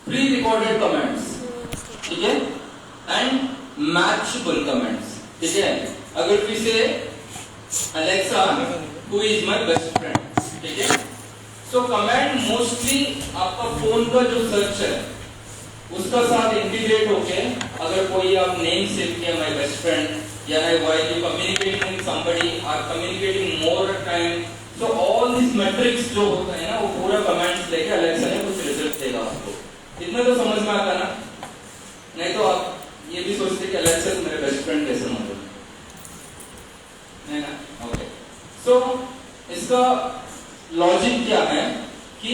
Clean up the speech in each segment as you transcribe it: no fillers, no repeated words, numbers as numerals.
Pre recorded comments, ठीक है, and matchable comments, ठीक है। अगर फिर से Alexa who is my best friend, ठीक है। सो कमेंट मोस्टली आपका फोन का जो सर्च है उसका साथ इंटीग्रेट होके, अगर कोई आप नेम सेव किया माय बेस्ट फ्रेंड या while you communicating with somebody are communicating more time, so all this matrix जो होता है ना वो पूरा कमेंट्स लेके अलेक्सा ने कुछ रिजल्ट देगा आपको। इतना तो समझ में आता ना, नहीं तो आप ये भी सोचते कि अलेक्सा तो मेरे बेस्ट फ्रेंड कैसे मालूम है ना। ओके, सो इसका लॉजिक क्या है कि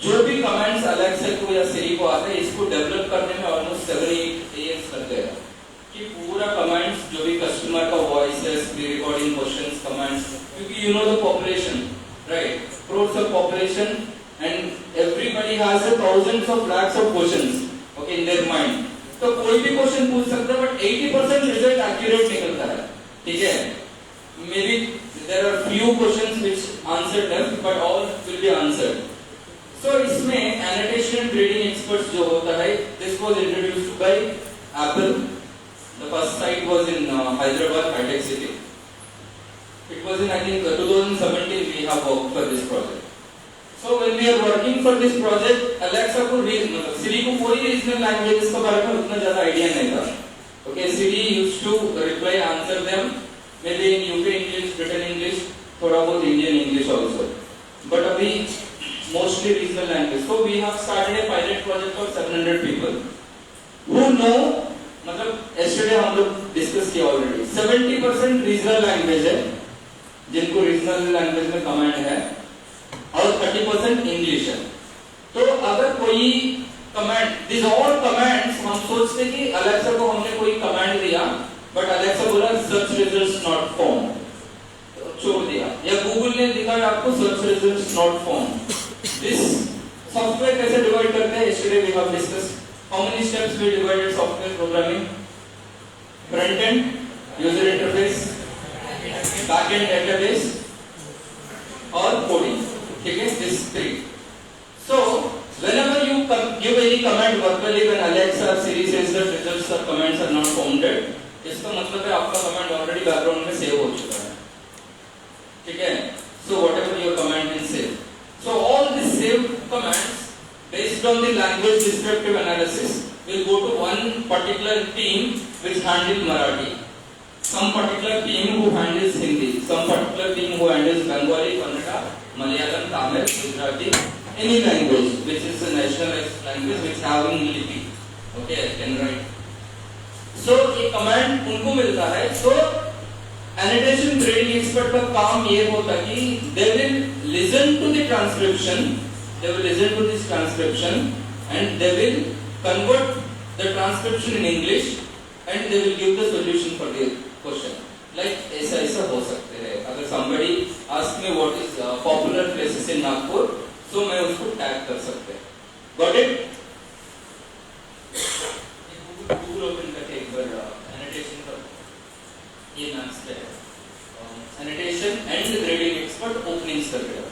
जो भी कमेंट्स अलेक्सा को या सिरी को आते हैं इसको डेवलप करने में ऑलमोस्ट 7-8 इयर्स लगते हैं, कि पूरा कमेंट्स जो भी कस्टमर का voices, pre recording questions, comments, क्योंकि you know the population, right, crores of population and everybody has a thousands of lakhs of questions, okay, in their mind. तो कोई भी क्वेश्चन पूछ सकता है बट 80% रिजल्ट एक्यूरेट निकलता है, ठीक है। May be there are few questions which answered them but all will be answered. So इसमें एनोटेशन ट्रेडिंग एक्सपर्ट्स जो होता है, this was introduced by Apple. The first site was in Hyderabad hitech city. It was in I think 2017 we have worked for this project. So when we are working for this project, Alexa को मतलब Siri को कोई regional languages के बारे में उतना ज्यादा idea नहीं था। Okay, Siri used to reply, answer them maybe in UK English, Britain English, थोड़ा बहुत Indian English also. But अभी mostly regional language. So we have started a pilot project of 700 people who know, मतलब yesterday हम लोग discuss किया already, 70% regional language है जिनको regional language में कमांड है और 30% इंग्लिश है। तो अगर कोई कमांड, दिस ऑल कमांड्स हम सोचते कि अलेक्सा को हमने कोई कमांड दिया बट अलेक्सा बोला सर्च रिजल्ट्स नॉट फाउंड, तो छोड़ दिया, या गूगल ने दिखाया आपको search results not found. This software कैसे डिवाइड करते हैं, yesterday we have discuss how many steps we divided software programming, front end, user interface, back end database और कोडिंग, ठीक है, this three. So whenever you give any command verbally when Alexa or Siri says that results or comments are not founded, इसका मतलब है आपका command already background में save हो चुका है, ठीक है। So whatever your command is saved, so all these saved commands based on the language descriptive analysis will go to one particular team which handle Marathi, some particular team who handles Hindi, some particular team who handles Bengali, Kannada, Malayalam, Tamil, Gujarati, any language which is a nationalized language which having lipi, okay, I can write. So ये command उनको मिलता है। So annotation trading expert का काम ये होता कि they will listen to the transcription, they will listen to this transcription and they will convert the transcription in English and they will give the solution for the question. Like ऐसा ऐसा हो सकते हैं। अगर somebody ask me what is popular places in Nagpur, तो मैं उसको tag कर सकते हैं। Got it? गूगल ओपन करके एक बार एनोटेशन का ये नाम से है, annotation and grading expert openings करके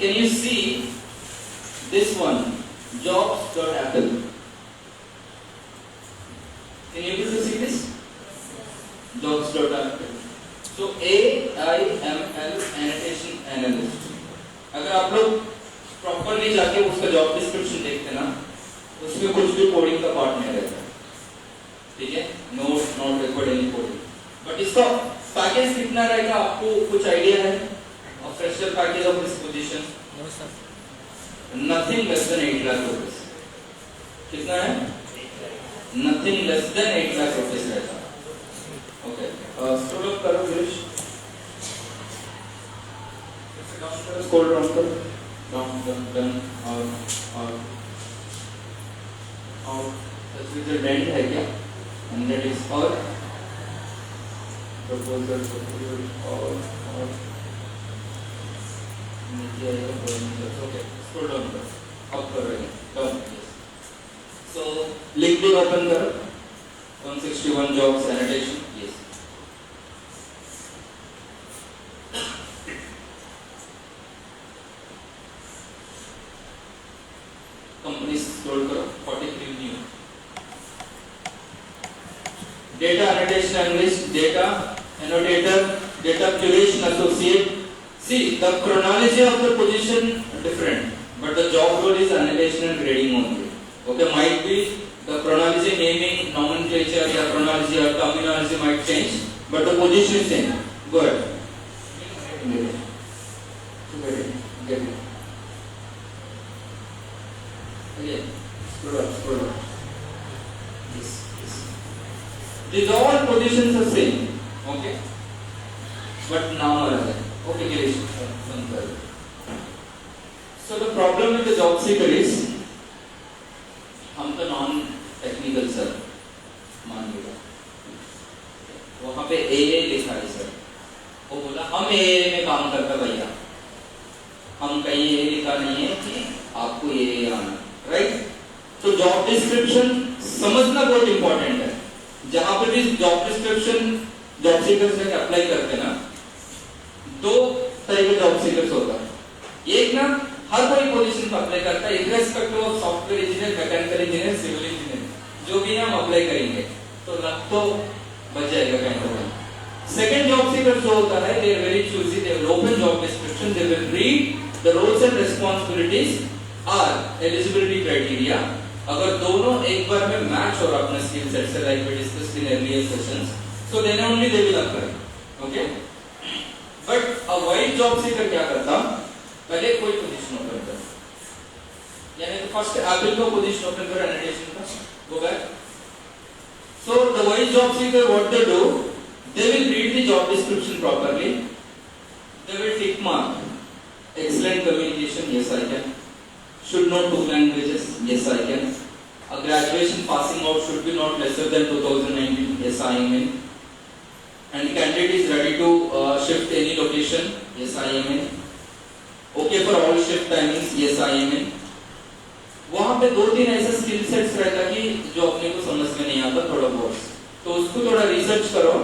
can you see this one, jobs.apple? Can you able to see this? Jobs.apple. So AIML annotation analyst. अगर आप लोग प्रॉपरली जाके उसका जॉब डिस्क्रिप्शन देखते ना, उसमें कुछ भी कोडिंग का पार्ट नहीं रहता, ठीक है, not required any coding. But इसका पैकेज कितना रहेगा आपको कुछ आइडिया है? और fresher package of this position nothing less than 8 lakh rupees. कितना है? Nothing less than 8 lakh rupees रहेगा। ओके, स्क्रॉल अप करो गिरीश, डाउन करो, स्क्रॉल डाउन करो, डाउन और तस्वीर डेंट है क्या? 100 इज और प्रपोजल और नीचे आएगा पैरामीटर्स। ओके, स्क्रॉल डाउन करो, अप करो, डाउन। सो लिंक्डइन ओपन करो, 161 jobs annotation. Yes, company scroll करो, 43 new. Data annotation analyst, data annotator, data curation associate. See, the chronology of the position different, but the job role is annotation and grading only. Okay, might be the chronology, naming, nomenclature, the chronology or terminology might change, but the position is same. Go ahead. Get it. Again, scroll up. Yes. These all positions are same. Okay, but now okay, Girish. So the problem with the job seeker is हम तो non technical sir मान लीजिए, वहाँ पे AA लिखा है sir, वो बोला हम AA में काम करते भैया, हम कहीं AA लिखा नहीं है कि आपको AA आना, राइट? तो जॉब डिस्क्रिप्शन समझना बहुत इंपॉर्टेंट है। जहाँ पे भी जॉब डिस्क्रिप्शन जॉब सीकर्स में अप्लाई करते हैं ना, दो तरह के जॉब सीकर्स होता है। एक ना हर कोई पोजीशन पर अप्लाई करता है, irrespective of software engineer, mechanical engineer, civil engineer, जो भी हम अप्लाई करेंगे तो लग तो बच जाएगा कहीं। सेकंड जॉब सीकर जो होता है, they are very choosy, they will open job description, they will read the roles and responsibilities are eligibility criteria. अगर दोनों एक बार में मैच और अपने स्किल सेट से, like we discussed in earlier sessions, so then only they will apply. Okay, but a white job seeker क्या करता, पहले कोई पोजीशन ओपन करता, यानी तो फर्स्ट एप्पल को पोजीशन ओपन करो एनोटेशन का, go back. So the white job seeker, what they do, they will read the job description properly, they will tick mark excellent communication, yes I can, should know 2 languages, yes I can, a graduation passing out should be not lesser than 2019, yes I am in, and the candidate is ready to shift any location, yes I am in, okay for all shift timings, yes I am in. वहाँ पे 2-3 ऐसे skill sets रहता कि जो अपने को समझ में नहीं आता थोड़ा बहुत, तो उसको थोड़ा रिसर्च करो,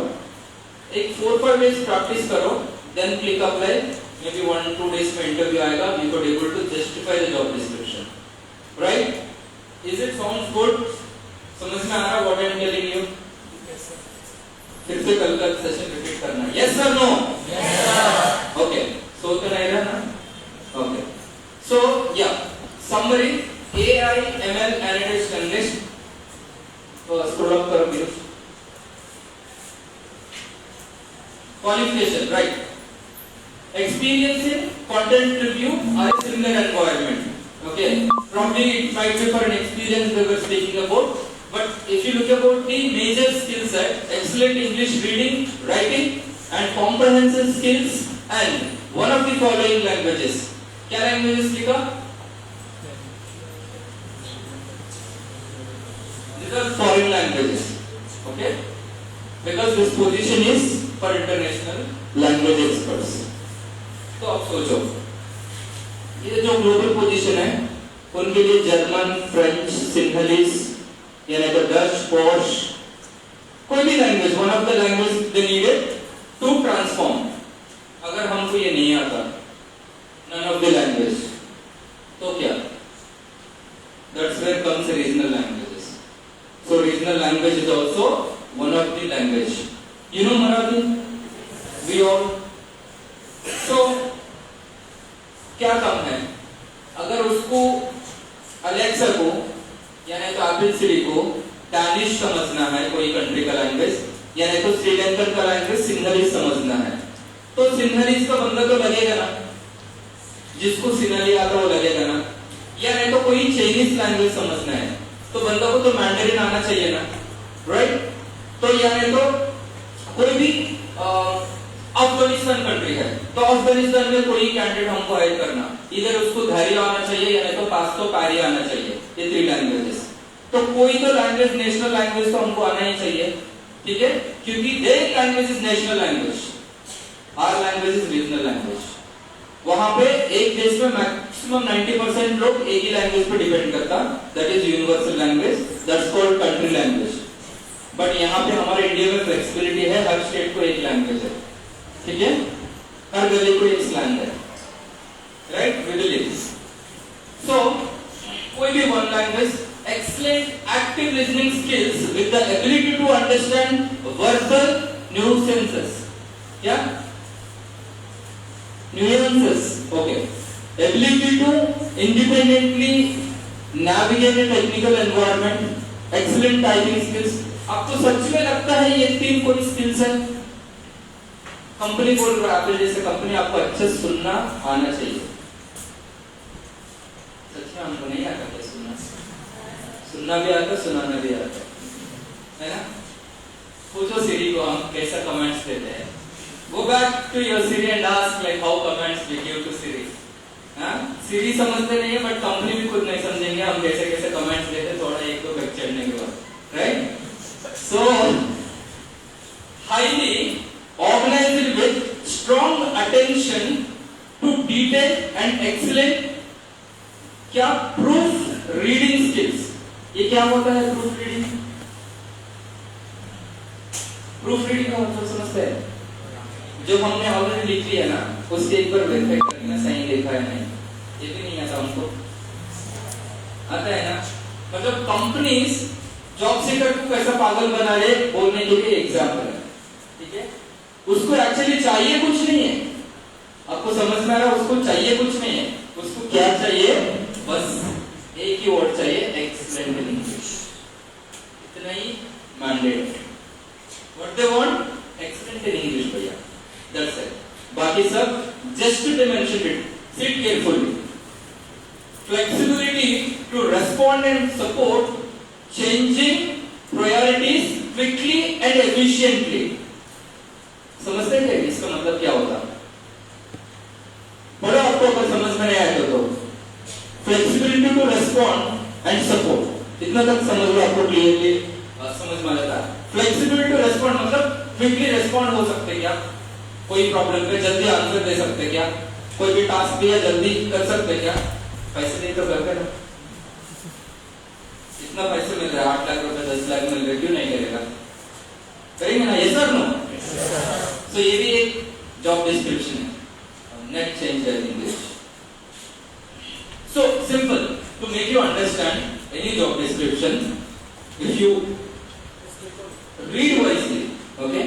एक 4-5 डेज प्रैक्टिस करो, then click apply, may be 1-2 days में इंटरव्यू आएगा, you can able to justify the job description, right? Is it sounds good? समझ में आ रहा what I am telling you? फिर से कल का सेशन रिपीट करना, yes sir no? Yes sir. Okay, so तो नहीं रहा ना? Okay, so yeah summary, AI ML analyst analyst, scroll up करो please. Qualification, right? Experience in content review or a similar environment. Okay, probably it might be for an experience we were speaking about. But if you look about the major skill set, excellent English reading, writing and comprehensive skills and one of the following languages. क्या languages लिखा? These are foreign languages. Okay? Because this position is for international language experts. तो अब सोचो, ये जो global position है, उनके लिए जर्मन, फ्रेंच, सिंहलीज, यानी तो डच, पोर्श, कोई भी language, one of the language they needed to transform. अगर हमको ये नहीं आता, नन ऑफ द लैंग्वेज, तो क्या? That's where comes regional languages. So regional language is also one of the language. You know Marathi? We all. So क्या काम है? अगर उसको अलेक्सा को यानी तो एप्पल सिरी को डैनिश समझना है, कोई कंट्री का लैंग्वेज, यानी तो श्रीलंकन का लैंग्वेज सिंहलीज समझना है, तो सिंहलीज का बंदा तो लगेगा ना, जिसको सिंहली आता वो लगेगा ना, या नहीं तो कोई चाइनीज लैंग्वेज समझना है तो बंदा को तो मैंडरिन आना चाहिए ना, राइट? तो या नहीं तो कोई भी अफगानिस्तान कंट्री है तो अफगानिस्तान में कोई कैंडिडेट हमको हायर करना, इधर उसको धारी आना चाहिए या नहीं तो पास तो पारी आना चाहिए, ये 3 लैंग्वेजेस। तो कोई तो लैंग्वेज, नेशनल लैंग्वेज तो हमको आना ही चाहिए, ठीक है, क्योंकि their language is national language, our language is regional language. वहां पे एक देश में मैक्सिमम 90% लोग एक ही लैंग्वेज पे डिपेंड करता, that is universal language, that's called country language. But यहाँ पे हमारे इंडिया में फ्लेक्सिबिलिटी है, हर स्टेट को एक लैंग्वेज है, ठीक है, हर गली को एक स्लैंग है, राइट, विद सो कोई भी one language, excellent active listening skills with the ability to understand verbal nuances, क्या nuances, okay, ability to independently navigate a technical environment, excellent typing skills। आपको सच में लगता है ये तीन कोई स्किल्स है? कंपनी बोल रहा है आपके जैसे कंपनी, आपको अच्छे सुनना आना चाहिए। सच में हमको नहीं आता है सुनना, सुनना भी आता, सुनाना भी आता है ना? पूछो सिरी को हम कैसा कमेंट्स देते हैं। Go back to your Siri and ask like how comments we give to Siri। हाँ, Siri समझते नहीं है, बट कंपनी भी खुद नहीं समझेंगे हम कैसे कैसे कमेंट्स देते, थोड़ा एक दो बैक चढ़ने के बाद, right? So highly organized with strong attention to detail and excellent क्या proof reading skills। ये क्या होता है प्रूफ रीडिंग? प्रूफ रीडिंग का मतलब समझते हैं? जो हमने ऑलरेडी लिख लिया ना, उसके एक बार वेरीफाई करना सही लिखा है नहीं, ये भी नहीं आता हमको, आता है ना? मतलब कंपनीज जॉब सीकर को कैसा पागल बना रहे बोलने के लिए एग्जाम्पल है, ठीक है? उसको एक्चुअली चाहिए कुछ नहीं है, आपको समझ में आ रहा है? उसको चाहिए कुछ नहीं है, उसको क्या चाहिए? बस एक ही वर्ड चाहिए, एक्सीलेंट इन इंग्लिश, इतना ही mandate. What they want? Excellent in English भैया, दैट्स इट। बाकी सब just they mention it, sit carefully. Flexibility to respond and support changing priorities quickly and efficiently। समझते हैं इसका मतलब क्या होता? बड़ा आपको अगर समझ में नहीं आया तो flexibility to respond and support, इतना तक समझ लो, आपको क्लियरली समझ में आ जाता है। फ्लेक्सिबिलिटी टू रेस्पॉन्ड मतलब क्विकली रेस्पॉन्ड हो सकते क्या, कोई प्रॉब्लम पे जल्दी आंसर दे सकते क्या, कोई भी टास्क दिया जल्दी कर सकते क्या? पैसे नहीं तो करते ना, इतना पैसे मिल रहा है, 8 लाख रुपए 10 लाख मिल रहे, क्यों नहीं करेगा? करेंगे ना, यस और नो? सो ये भी एक जॉब डिस्क्रिप्शन है, net change in English. So simple to make you understand any job description, if you read wisely, okay,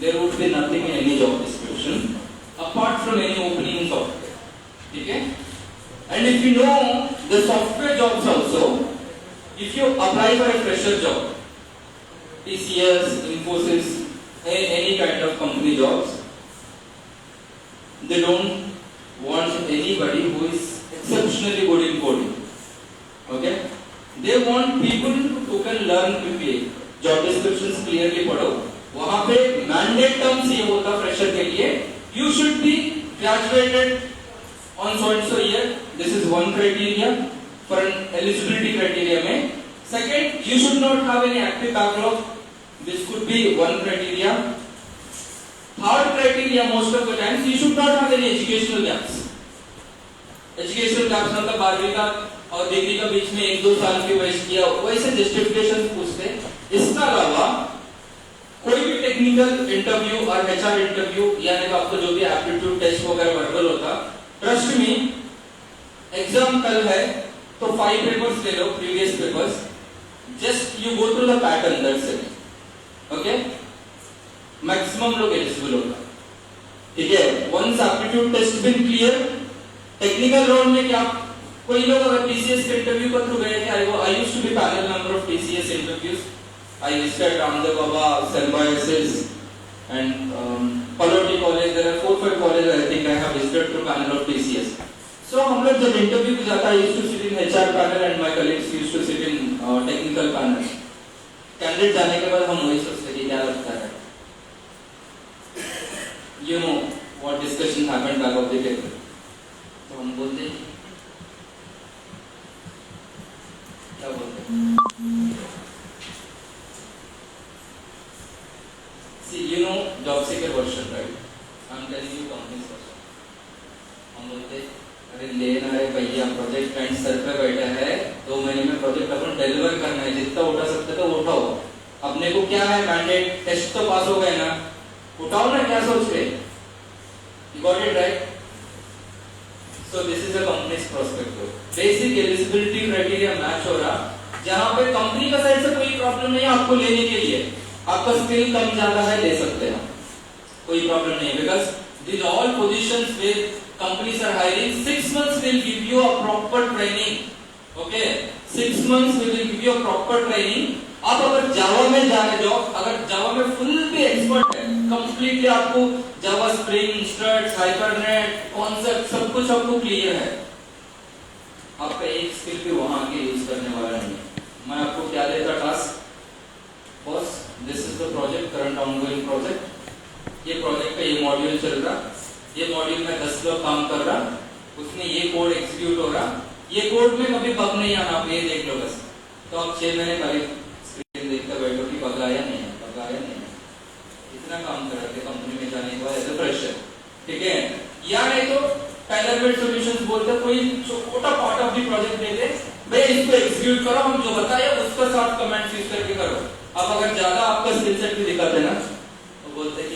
there would be nothing in any job description apart from any opening software, ठीक है? And if you know the software jobs also, if you apply for a fresher job, TCS, Infosys, any kind of company jobs, they don't want anybody who is exceptionally good in coding, okay? They want people who can learn quickly। job descriptions clearly पढ़ो, वहां पे mandate terms ये होता fresher के लिए, you should be graduated on so and so year, this is one criteria for an eligibility criteria में। Second, you should not have any active backlog, this could be one criteria। Third criteria, most of the times you should not have any educational gaps। educational gaps मतलब 12वीं का और degree का बीच में 1-2 साल की waste किया, वैसे जस्टिफिकेशन पूछते। इसका अलावा कोई भी टेक्निकल इंटरव्यू और HR इंटरव्यू, यानी कि आपको जो भी एप्टीट्यूड टेस्ट वगैरह वर्बल होता, ट्रस्ट मी, एग्जाम कल है तो 5 पेपर्स ले लो, previous papers, just you go through the pattern, that's it, okay? Maximum लोग एलिजिबल होगा, ठीक है? Once aptitude test been clear, technical round में क्या, कोई लोग अगर TCS के इंटरव्यू पर थ्रू गए थे, I used to be panel member of TCS interviews, I visited Ramdev Baba, Symbiosis and Paloti College, there are 4-5 colleges I think I have visited through panel of TCS। So हम लोग जब interview पे जाता है, used to sit in HR panel and my colleagues used to sit in technical panel। Candidate जाने के बाद हम वही सोचते कि क्या लगता है, you know what discussion happened back of the table, तो हम बोलते क्या बोलते job seeker version, right? I am telling you companies version. हम बोलते अरे लेना है भैया, प्रोजेक्ट क्लाइंट सर पे बैठा है, 2 महीने में प्रोजेक्ट अपन डिलीवर करना है, जितना उठा सकते तो उठाओ। अपने को क्या है मैंडेट, टेस्ट तो पास हो गए ना, उठाओ ना, क्या सोच रहे? You got it right? So this is a company's perspective. Basic eligibility criteria match हो रहा, जहाँ पे कंपनी का साइड से कोई प्रॉब्लम नहीं है आपको लेने के लिए, आपका स्किल कम ज्यादा है, ले सकते हैं, कोई प्रॉब्लम नहीं, because these all positions where companies are hiring, 6 months will give you a proper training, okay? 6 months we will give you a proper training. आप अगर जावा में जा रहे हो, अगर जावा में फुल भी एक्सपर्ट है, कंप्लीटली आपको जावा स्प्रिंग, स्ट्रट्स, हाइपरनेट, कॉन्सेप्ट सब कुछ आपको क्लियर है, आपका एक स्किल भी वहां आके यूज करने वाला नहीं है। मैं आपको क्या देता task, boss this is the project, current ongoing project, ये प्रोजेक्ट का ये मॉड्यूल चल रहा, ये मॉड्यूल में 10 लोग काम कर रहा, उसमें ये कोड एग्जीक्यूट हो रहा, ये कोड में कभी बग नहीं आना, आप ये देख लो बस। तो आप 6 महीने पहले स्क्रीन देखकर बैठो कि बग आया नहीं है, बग आया नहीं है, इतना काम कर रहे कंपनी में जाने के बाद एज अ फ्रेशर, ठीक है? या नहीं तो टेलर मेड सॉल्यूशंस बोलते, कोई छोटा पार्ट ऑफ द प्रोजेक्ट देते, भाई इसको एग्जीक्यूट करो, हम जो बताया उसका साथ कमेंट्स यूज करके करो। अब अगर ज्यादा आपका स्किल सेट भी दिखाते ना तो बोलते कि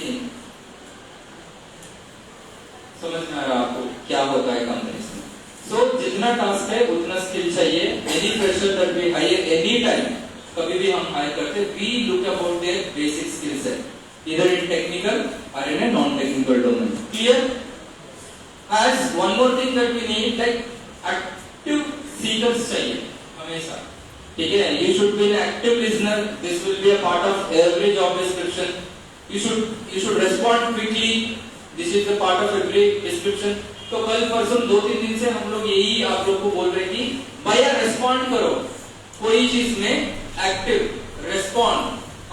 समझ में आ रहा आपको क्या होता है कंपनी में। सो जितना टास्क है उतना स्किल चाहिए, any pressure that we hire any time, कभी भी हम हायर करते, we look about their basic skill set, either in technical or in a non-technical domain. Clear? As one more thing that we need, like active seekers चाहिए हमेशा, ठीक है? You should be an active listener. This will be a part of every job description. You should respond quickly. This is the part of every description. तो कल परसों 2-3 दिन से हम लोग यही आप लोग को बोल रहे कि भैया रेस्पॉन्ड करो, कोई चीज में एक्टिव रेस्पॉन्ड।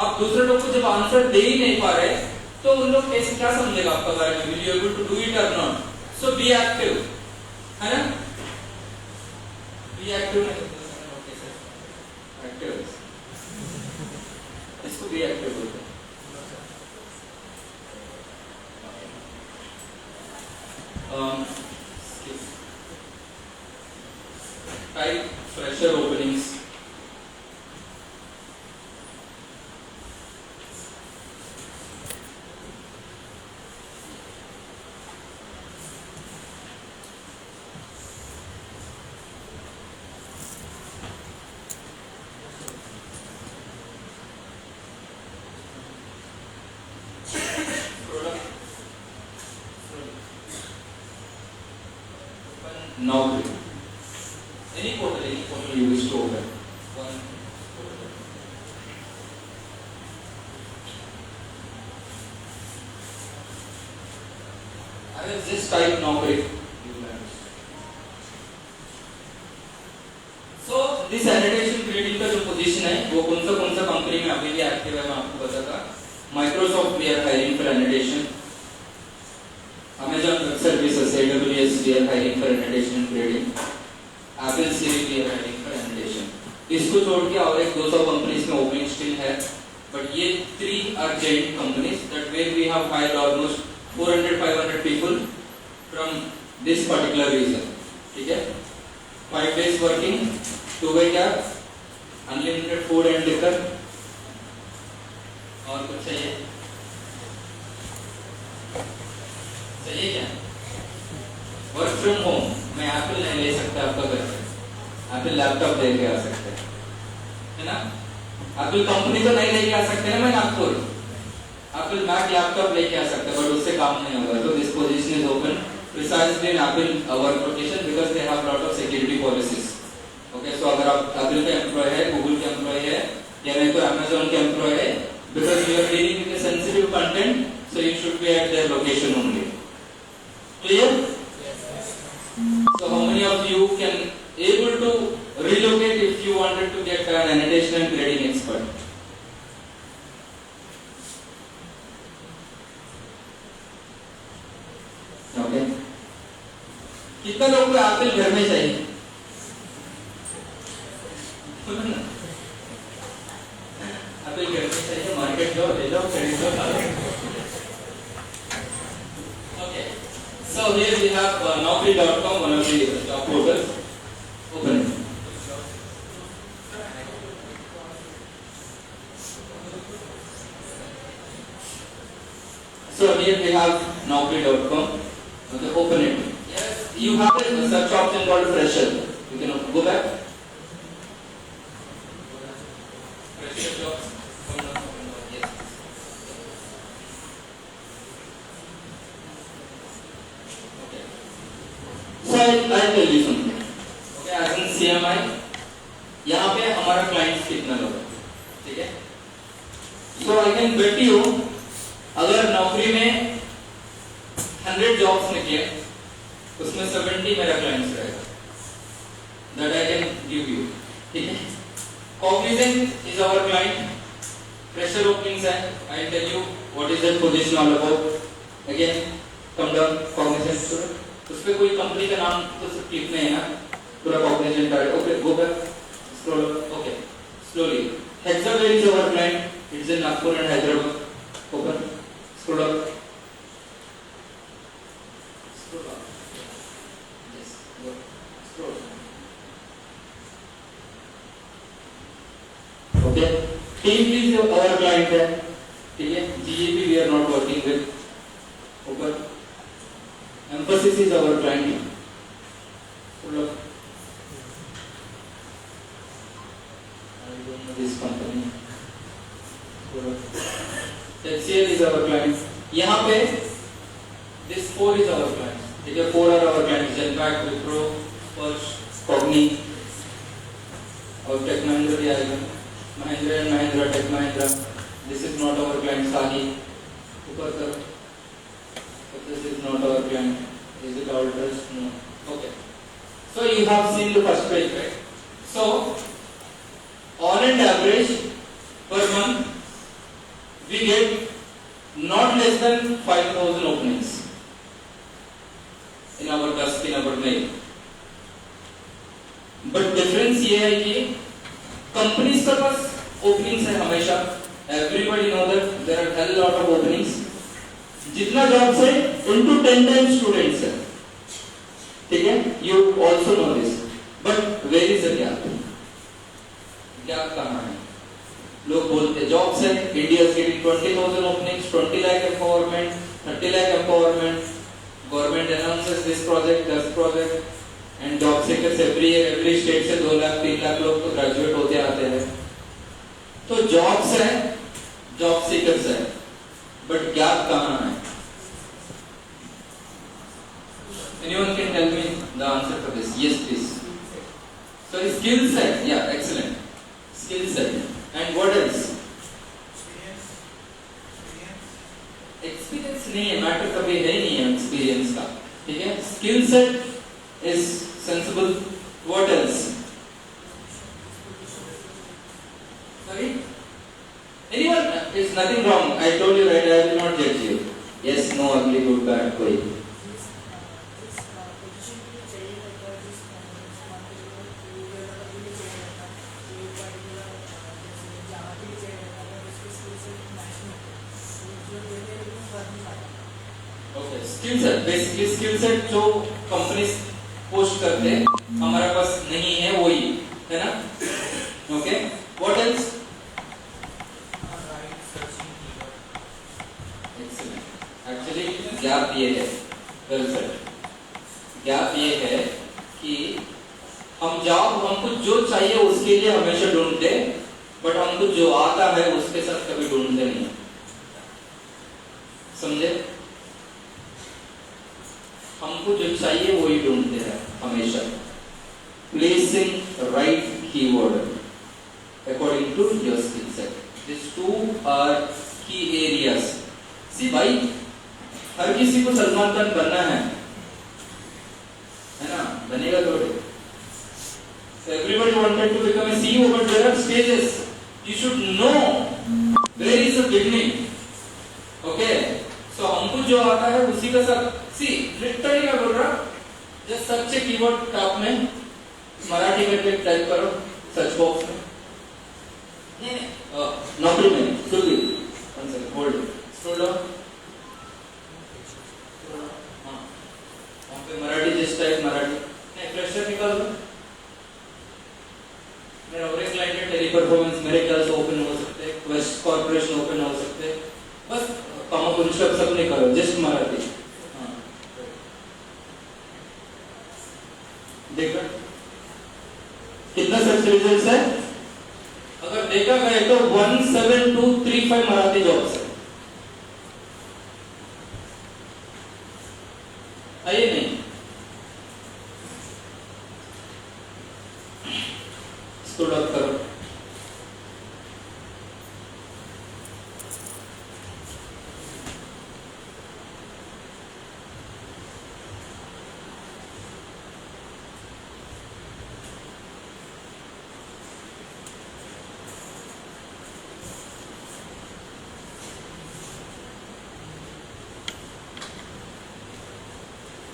अब दूसरे लोग को जब आंसर दे ही नहीं पा रहे तो उन लोग कैसे क्या समझेगा आपका बारे में, will you able to do it और नॉट? सो बी एक्टिव, है ना? बी एक्टिव नहीं एक्टिव, इसको बी एक्टिव बोलते हैं। Type fresher openings, Naukri, any portal you wish to open, one portal. I will just type Naukri. So this annotation grading का जो position है वो कौन सा कंपनी में अभी भी एक्टिव है, मैं आपको बताता। Microsoft we are hiring for annotation, Amazon Web Services, AWS, we are hiring for annotation and grading. Apple Siri, we are hiring for annotation. इसको छोड़ के और एक 200 कंपनीज में ओपनिंग स्टिल है, बट ये 3 are giant companies that where we have hired almost 400-500 people from this particular region, ठीक है? 5 days working, 2-way cab, unlimited food and liquor, और कुछ चाहिए? चाहिए क्या? वर्क फ्रॉम होम, मैं एप्पल नहीं ले सकता आपका घर से, एप्पल लैपटॉप लेके आ सकते हैं, है ना? एप्पल कंपनी तो नहीं लेके आ सकते ना मैं नागपुर, एप्पल मैक लैपटॉप लेके आ सकते हैं, बट उससे काम नहीं होगा। तो this position is open precisely in Apple work location because they have lot of security policies, okay? So अगर आप एप्पल के एम्प्लॉय है, गूगल के एम्प्लॉय है, या नहीं तो अमेजोन के एम्प्लॉय है, because you are dealing with sensitive content, so you should be at their location only. Clear? Yes. So how many of you can able to relocate if you wanted to get an annotation and grading expert? Okay. कितना लोग को Apple घर में चाहिए? Apple घर में चाहिए, market जाओ, ले जाओ, खरीद लो, So here we have Naukri.com, one of the job portals. Open it. So here we have Naukri.com. Okay, open it. Yes, you have a search option called fresher. You can go back. Fresher jobs. Yes. Okay. So I tell you something. Okay, as in CMI, यहाँ पे हमारा clients कितना लोग हैं, ठीक है? So I can bet you, अगर नौकरी में 100 जॉब्स निकले, उसमें 70 मेरा क्लाइंट्स रहेगा. That I can give you, ठीक है? Cognizant is our client. Fresher openings है. I tell you what is that position all about. Again, come down. Cognizant student. उसपे कोई कंपनी का नाम तो सिर्फ लिखना है ना, पूरा Cognizant का है. Okay, go back. Scroll up. Okay, slowly. Hexaware is our client. It's in Nagpur and Hyderabad. Open. Scroll up. Scroll up. Yes. Go. Scroll. Okay. TeamLease is our client है, ठीक है? GEP we are not working with. Open. Emphasis is our client. Scroll up. I don't know this company. Scroll up. HCL is our client. यहाँ पे this 4 is our client. ठीक है? 4 are our clients. Genpact, Wipro, Sparsh, Cogni और Tech Mahindra भी आएगा. Mahindra and Mahindra, Tech Mahindra. This is not our client. Sahi. ऊपर करो. But this is not our client. Is it all trust? No. Okay. So you have seen the first page, right? So on an average per month we get not less than 5,000 openings in our desk, in our mail. But difference ये है कि companies के पास openings है हमेशा. Everybody know that there are hell lot of openings. जितना jobs है into 10 times students है, ठीक है? You also know this. But where is the gap? Gap कहाँ है? लोग बोलते जॉब्स है, India is getting 20,000 openings, 20 lakh empowerment, 30 lakh empowerment. Government announces this project, that project, and job seekers every year, every state से 2 लाख 3 लाख लोग तो graduate होते आते हैं. तो जॉब्स है, जॉब सीकर्स है, बट गैप कहाँ है? Anyone can tell me the answer for this? Yes, please. So skill set, yeah, excellent. Skill set. And what else? Experience नहीं है, मैटर कभी है नहीं है एक्सपीरियंस का, ठीक है? Skill set is sensible. What else? Sorry? Anyone? It's nothing wrong. I told you right. I will not judge you. Yes, no, ugly, good, bad, कोई. Okay, skill set. Basically, skill set जो companies post करते हैं, हमारे पास नहीं है वही, है ना? Okay. What else? Actually gap ये है, वेल सेड. गैप ये है कि हम जॉब हमको जो चाहिए उसके लिए हमेशा ढूंढते, बट हमको जो आता है उसके साथ कभी ढूंढते नहीं. समझे? हमको जो चाहिए वही ढूंढते हैं हमेशा. Placing right keyword according to your skill set. This two are key areas. See भाई, हर किसी को सलमान खान बनना है ना? बनेगा थोड़े. Everybody wanted to become a CEO, but there are stages. You should know where is the beginning. Okay? So हमको जो आता है उसी का साथ. See, literally मैं बोल रहा, just search a keyword top में, मराठी में टाइप करो सर्च बॉक्स में. नौकरी में Surabhi. One second, hold it. Scroll down. पुरुषप सब नहीं करो, जस्ट मराठी। देखा कितना सर्च रिजल्ट है? अगर देखा गए तो 17235 मराठी जॉब्स है। आइए नहीं इसको डॉट करो।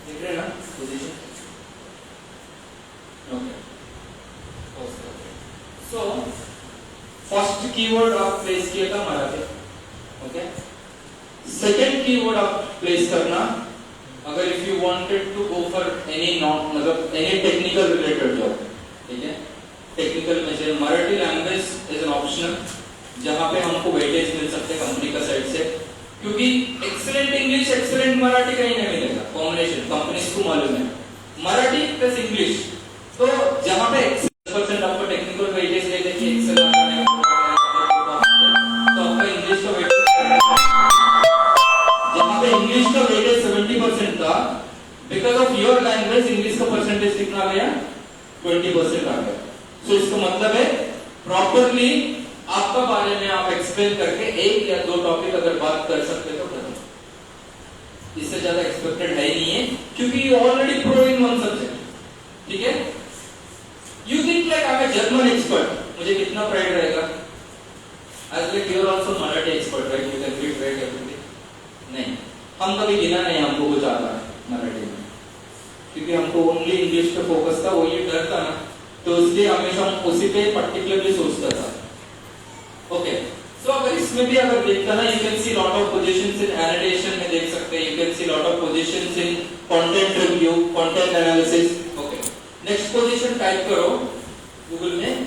देख रहे हैं ना position? Okay, so first keyword आप प्लेस किया था मराठी। ओके, सेकंड कीवर्ड आप प्लेस करना अगर if you wanted to go for any non मतलब एनी टेक्निकल रिलेटेड जॉब, ठीक है। टेक्निकल में से Marathi language is an optional, जहां पे हमको वेटेज मिल सकते हैं कंपनी का साइड से, क्योंकि एक्सीलेंट इंग्लिश एक्सीलेंट मराठी कहीं नहीं मिलेगा कॉम्बिनेशन, कंपनीज को मालूम है। मराठी प्लस इंग्लिश, तो जहां पे 10% आपको टेक्निकल वेटेज दे देंगे, एक्सेल तो आपका इंग्लिश का वेटेज, जहां पे इंग्लिश का वेटेज 70% था, because of your language English का परसेंटेज कितना आ गया? 20% आ गया। सो इसका मतलब है प्रॉपरली आपका बारे में आप एक्सप्लेन करके एक या दो टॉपिक अगर बात कर सकते तो करो, इससे ज्यादा एक्सपेक्टेड है ही नहीं है, क्योंकि you already pro in one subject, ठीक है। You think like I am German expert, मुझे कितना प्राइड रहेगा? As like you are also Marathi expert, right? You can read write everything. नहीं, हम कभी गिना नहीं हमको कुछ आता है मराठी में, क्योंकि हमको ओनली इंग्लिश पे फोकस था, वो ये डर था ना, तो इसलिए हमेशा हम उसी पे पर्टिकुलरली सोचता था। ओके, सो अगर इसमें भी अगर देखता ना, you can see lot of positions in annotation में देख सकते हैं, you can see lot of positions in content review, content analysis. Okay, next position type करो गूगल में,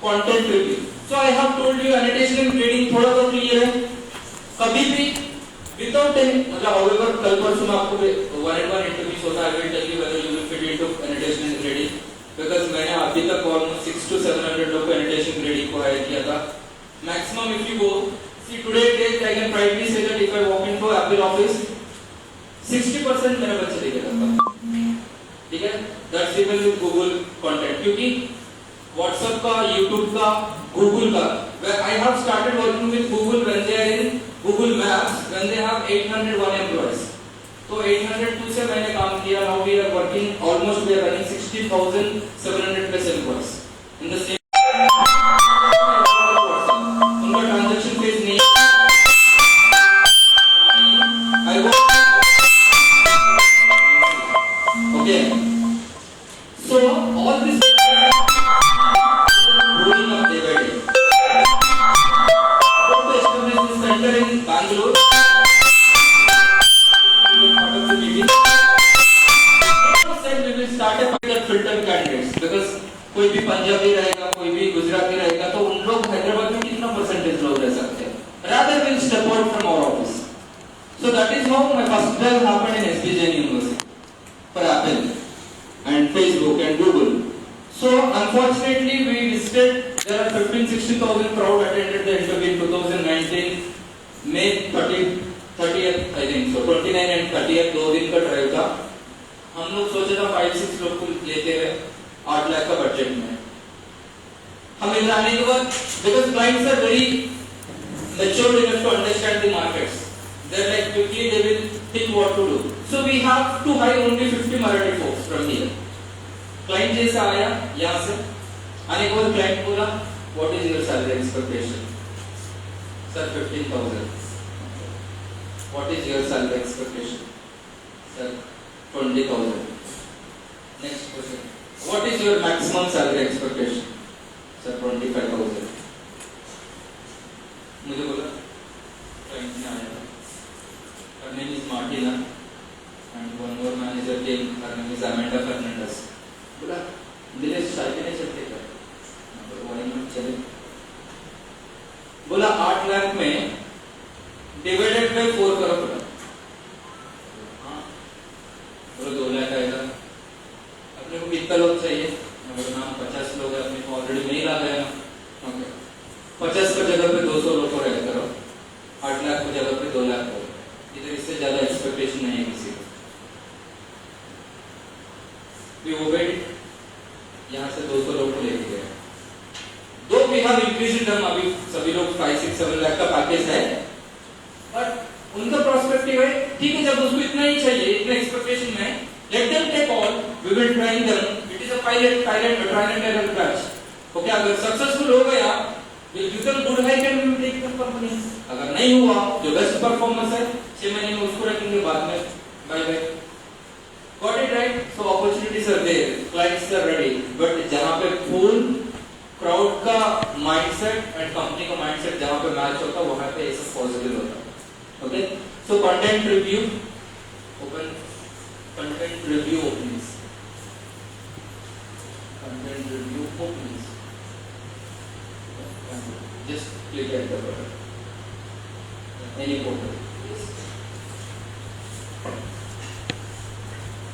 content review. So I have told you annotation and grading थोड़ा तो clear है। कभी भी विदाउट एनी मतलब हाउएवर कल परसों में आपको 1-on-1 इंटरव्यूज होता है, I will tell you whether you will fit into annotation and grading, because मैंने अभी तक ऑलमोस्ट 600 to 700 लोग को एनोटेशन ग्रेडिंग को हायर किया था। Maximum if you go see today date, I can proudly say that if I walk into Apple office 60% मेरे बच्चे देखे जाता, ठीक है। That's even with Google content, क्योंकि व्हाट्सएप का, यूट्यूब का, गूगल का, I have started working with Google when they are in Google Maps when they have 801 employees. तो 802 से मैंने काम किया, now we are working almost we are running 60,700 plus employees in the same. उनका transaction phase नहीं, I वो okay. So all this growing up day by day. Go to establish this center in Bangalore. We were part of the meeting. Said we will start a filter candidates because कोई भी पंजाबी रहेगा, कोई भी गुजराती रहेगा, तो उन लोग हैदराबाद में कितना परसेंटेज लोग रह सकते हैं? Rather we'll step out from our office. So that is how my first drive happened in SB Jain University for Apple and Facebook and Google. So unfortunately we visited, there are 15-16,000 crowd attended the interview in 2019 May 30th I think so, 29 and 30th 2 दिन का drive था। हम लोग सोचे था 5-6 लोग को लेते हुए 8 लाख का बजट में। हम इधर आने के बाद because clients are very mature enough to understand the markets, they're like quickly they will think what to do. So we have to hire only 50 Marathi folks from here. Client जैसा आया यहाँ से आने के बाद क्लाइंट बोला what is your salary expectation? Sir 15,000। What is your salary expectation? Sir 20,000। Next question, what is your maximum salary expectation? Sir 25,000। मुझे बोला क्लाइंट ने आया, her name is Martina and one more manager came, her name is Amanda Fernandez. बोला दिलेश शादी नहीं चलते क्या? वही चले। बोला 8 लाख में डिवाइडेड बाय 4 करो पता। हाँ बोलो 2 लाख आएगा। अपने को कितना लोग चाहिए? अगर नाम 50 लोग है, अपने को ऑलरेडी मेल आ गया ना। ओके 50 की जगह पे 200 लोग को ऐड करो, 8 लाख की जगह पे 2 लाख करो। इधर इससे ज्यादा एक्सपेक्टेशन नहीं है किसी को। यहाँ से 200 लोग को लेके गए। दो वी हैव इंक्रीज्ड देम, अभी सभी लोग 5, 6, 7 लाख का पैकेज है, बट उनका प्रोस्पेक्टिव है ठीक है, जब उसको इतना ही चाहिए, इतना एक्सपेक्टेशन में, let them take all, we will train them, it is a pilot trial and error batch. Okay अगर सक्सेसफुल हो गया will give them good hike and we will take the company. अगर नहीं हुआ जो बेस्ट परफॉर्मेंस है 6 महीने में उसको रखेंगे, बाद में bye bye. Got it right? So opportunities are there, clients are ready, but जहाँ पे full crowd का mindset and company का mindset जहाँ पे match होता है वहाँ पे ऐसा possible होता है। Okay? So content review, open content review openings, content review openings. Just click at the button. Any portal.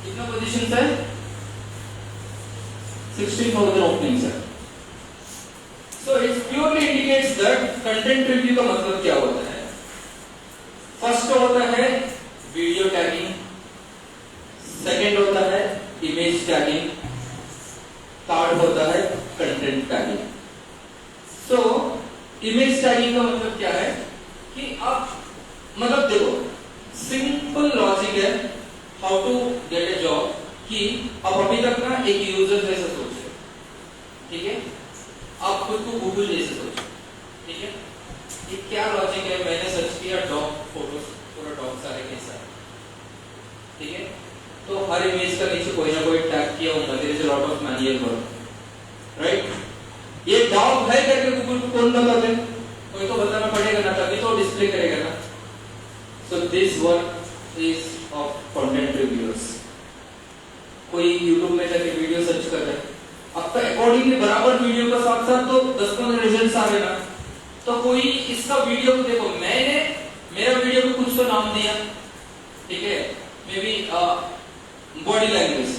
कितना पोजीशन है? 16,000 ओपनिंग्स है। So it purely indicates that content review का मतलब क्या होता है? फर्स्ट होता है वीडियो टैगिंग, सेकंड होता है इमेज टैगिंग, थर्ड होता है content tagging. So image tagging का मतलब क्या है कि आप मतलब देखो सिंपल लॉजिक है how to get a job कि आप अभी तक ना एक यूजर जैसे सोचे, ठीक है, आप खुद को गूगल जैसे सोचे, ठीक है, ये क्या लॉजिक है? मैंने सर्च किया डॉग फोटोज, पूरा डॉग सारे कैसा है, ठीक है, तो हर इमेज का नीचे कोई ना कोई टैग किया होगा, there is a lot of manual work, right? ये डॉग है करके गूगल को कौन बता दे? कोई तो बताना पड़ेगा ना, तभी तो डिस्प्ले करेगा ना। So this work is of content reviewers. कोई YouTube में जाके वीडियो सर्च कर रहे हैं, अब तो अकॉर्डिंगली बराबर वीडियो का साथ साथ तो 10-15 रिजल्ट्स आ रहे ना, तो कोई इसका वीडियो को देखो, मैंने मेरा वीडियो को कुछ तो नाम दिया, ठीक है, may B body language,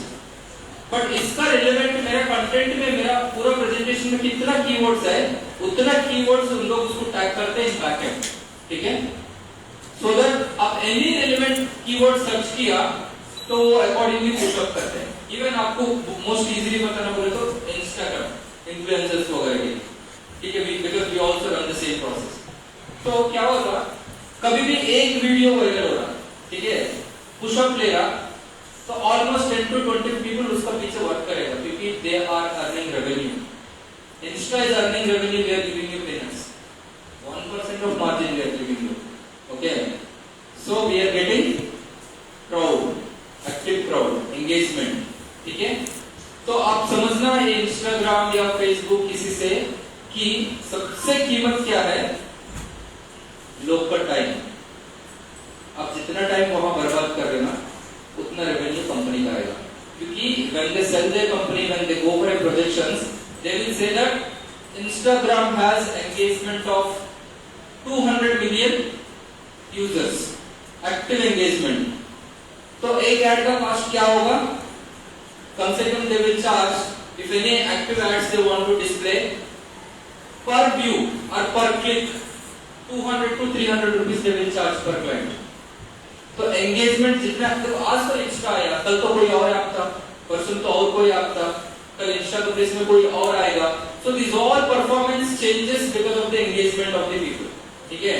but इसका रिलेवेंट मेरा कंटेंट में, मेरा पूरा प्रेजेंटेशन में कितना कीवर्ड्स है, उतना कीवर्ड्स उन लोग उसको टैग करते हैं बैकएंड, ठीक है, सो दैट आप एनी रिलेवेंट कीवर्ड सर्च किया तो अकॉर्डिंगली पुश अप करते हैं। इवन आपको मोस्ट इजीली बताना बोले तो इंस्टाग्राम इन्फ्लुएंसर्स वगैरह के, ठीक है, because we also run the same process. तो क्या होगा, कभी भी एक वीडियो वायरल हो रहा, ठीक है, पुश अप ले रहा, तो ऑलमोस्ट 10 to 20 पीपल उसका पीछे वर्क करेगा, क्योंकि they are earning revenue. Insta is earning revenue, we are giving you payments, 1% of margin we are giving you, okay, so we are getting crowd, active crowd, engagement, ठीक है। तो आप समझना ये इंस्टाग्राम या फेसबुक किसी से कि सबसे कीमत क्या है, लोग का टाइम। आप जितना टाइम वहां बर्बाद कर रहे ना, उतना रेवेन्यू कंपनी का आएगा, क्योंकि when they sell their company, when they go for a projections, they will say that Instagram has engagement of 200 million users, active engagement। तो एक ऐड का कॉस्ट क्या होगा, कम से कम they will charge, if any active ads they want to display, per view or per click 200 to 300 rupees they will charge per client। तो engagement जितना, तो आज तो इंस्टा आया, कल तो कोई और ऐप था, परसों तो और कोई ऐप था, कल इंस्टा के प्लेस में कोई और आएगा। So this all performance changes because of the engagement of the people, ठीक है।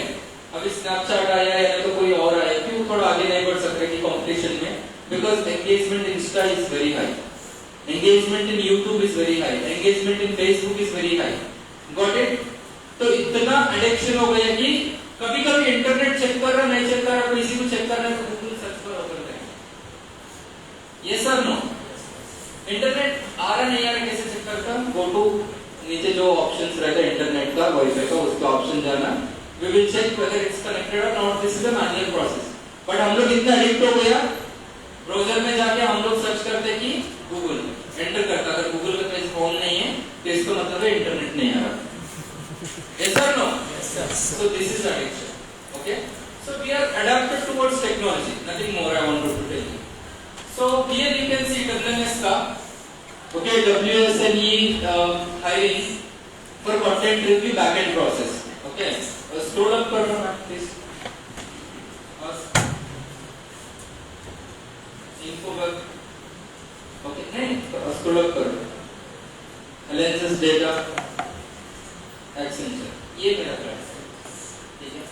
अभी स्नैपचैट आया है तो कोई और आया, क्यों थोड़ा आगे नहीं बढ़ सकते कि कंपटीशन में, because engagement Insta is very high, engagement in YouTube is very high, engagement in Facebook is very high, got it. तो इतना एडिक्शन हो गया कि कभी कभी इंटरनेट चेक कर रहा, नहीं चेक कर रहा, किसी को चेक करना है तो गूगल सर्च पर ओपन करें। यस और नो? इंटरनेट आ रहा नहीं आ रहा कैसे चेक करता? गो टू नीचे जो ऑप्शंस रहता है इंटरनेट का, वाईफाई का, उसका ऑप्शन जाना, we will check whether it's connected और not. This is a manual process, but हम लोग इतना एडिक्ट हो गया, ब्राउजर में जाके हम लोग सर्च करते कि गूगल एंटर करता, अगर गूगल का पेज ऑन नहीं है तो इसका मतलब है इंटरनेट नहीं आ रहा। Yes or no? Yes, sir. So this is addiction. Okay. So we are adapted towards technology. Nothing more I wanted to tell you. So here you can see WNS ka. Okay, WSNE hiring for content review backend process. Okay, scroll up karo please. Info work. Okay, नहीं scroll up करो. Alliances data, Accenture. ये मेरा class है. ठीक है.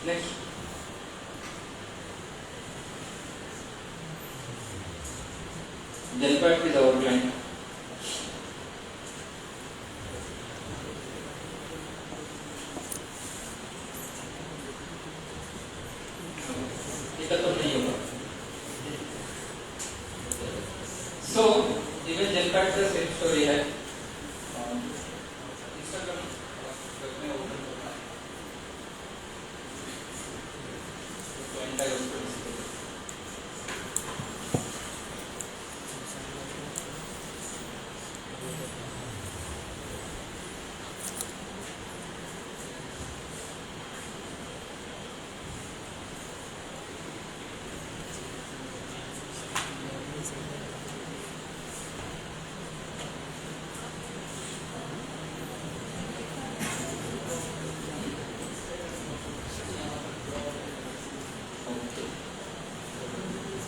Next. Genpact is our client. तो नहीं होगा. So even Genpact का same story है. Instagram में open करना. तो entire उसको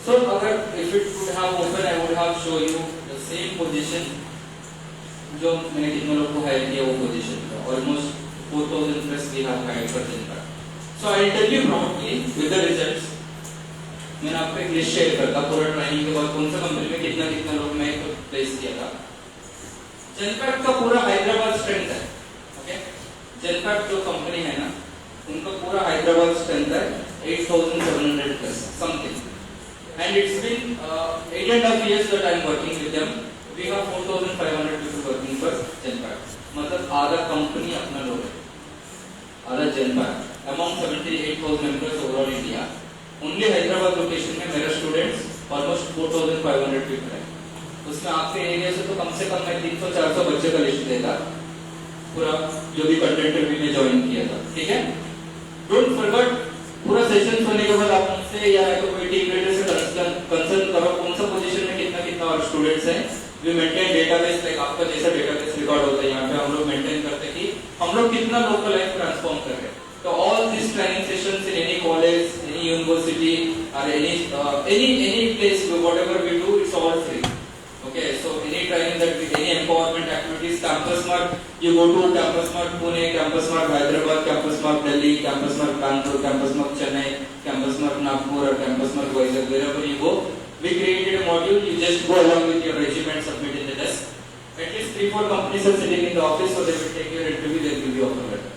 So अगर if it would have open, I would have show you the same position जो मैंने कितने लोगों को हायर किया वो position का almost 4,000 plus we have hired for Genpact. So I will tell you promptly with the results. मैंने आपको एक लिस्ट शेयर करता पूरा ट्रेनिंग के बाद कौन सा कंपनी में कितना कितना लोग मैं प्लेस किया था. Genpact का पूरा हैदराबाद स्ट्रेंथ है. ओके, Genpact जो कंपनी है ना उनका पूरा हैदराबाद स्ट्रेंथ है 8,700 plus something. And it's been 8.5 years that I'm working with them. We have 4,500 people working for Genpact. मतलब आधा कंपनी अपना लोग है, आधा Genpact. Among 78,000 members overall India, only Hyderabad location में मेरे स्टूडेंट्स almost 4,500 people हैं. उसमें आपके एरिया से तो कम से कम मैं 300-400 बच्चे का लिस्ट देता पूरा जो भी कंटेंट रिव्यू में ज्वाइन किया था. ठीक है, डोंट फॉरगेट पूरा सेशन होने के बाद आप मुझसे या तो कोई टीम लीडर से कंसल्ट करो कौन सा पोजीशन में कितना कितना और स्टूडेंट्स हैं. वी मेंटेन डेटाबेस लाइक आपका जैसा डेटाबेस रिकॉर्ड होता है यहाँ पे हम लोग मेंटेन करते हैं कि हम लोग कितना लोकल लाइफ ट्रांसफॉर्म कर रहे हैं. तो all this training sessions in any college, any university और any place whatever we do it's all free. Okay, so any training that we, any empowerment activities, Campus Mart, you go to Campus Mart Pune, Campus Mart Hyderabad, Campus Mart Delhi, Campus Mart Kanpur, Campus Mart Chennai, Campus Mart Nagpur, or Campus Mart Vizag, wherever you go, we created a module. You just go along with your resume and submit in the desk. At least 3-4 companies are sitting in the office, so they will take your interview. They will give you offer letter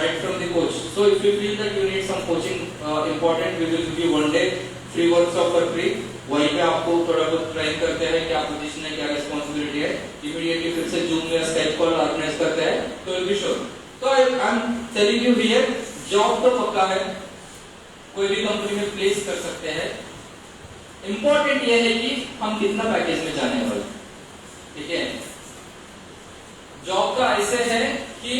right from the coach. So if you feel that you need some coaching important, we will give you 1 day free workshop for free. वहीं पे आपको थोड़ा बहुत train करते हैं क्या position है, क्या रिस्पांसिबिलिटी है. इमीडिएटली फिर से जूम या स्काइप कॉल ऑर्गेनाइज करते हैं तो विल बी श्योर. तो I am telling you here job तो पक्का है, कोई भी कंपनी में प्लेस कर सकते हैं. इंपॉर्टेंट ये है कि हम कितना पैकेज में जाने वाले. ठीक है, जॉब का ऐसे है कि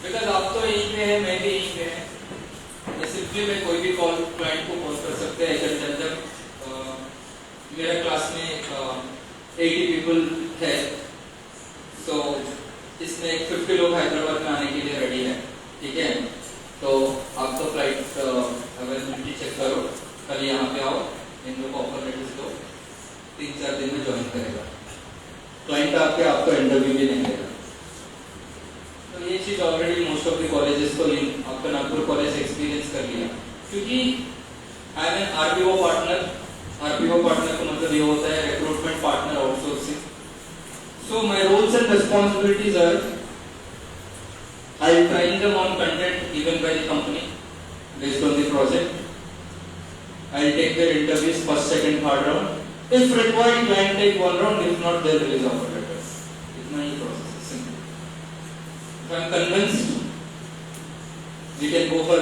बिकॉज आप तो यहीं पे है, मैं भी यहीं पे है, सिंपली मैं कोई भी कॉल क्लाइंट को कॉल कर सकते हैं. जब मेरा क्लास में 80 पीपल है, तो इसमें 50 लोग हैदराबाद में आने के लिए रेडी है. ठीक है, तो आप तो फ्लाइट अवेलेबिलिटी चेक करो, कल यहाँ पे आओ, इन लोग को ऑफर लेटर्स दो, 3-4 दिन में ज्वाइन करेगा क्लाइंट आपको इंटरव्यू भी नहीं देगा. तो ये चीज already most of the colleges को आपका नागपुर कॉलेज एक्सपीरियंस कर लिया, क्योंकि I am an RPO partner. RPO partner का मतलब ये होता है recruitment partner outsourcing. So my roles and responsibilities are I will train them on content given by the company based on the project. I will take their interviews first, second, third round. If required, client take 1 round. If not, they'll release offer letter. इतना ही process है, simple. If I am convinced, we can go for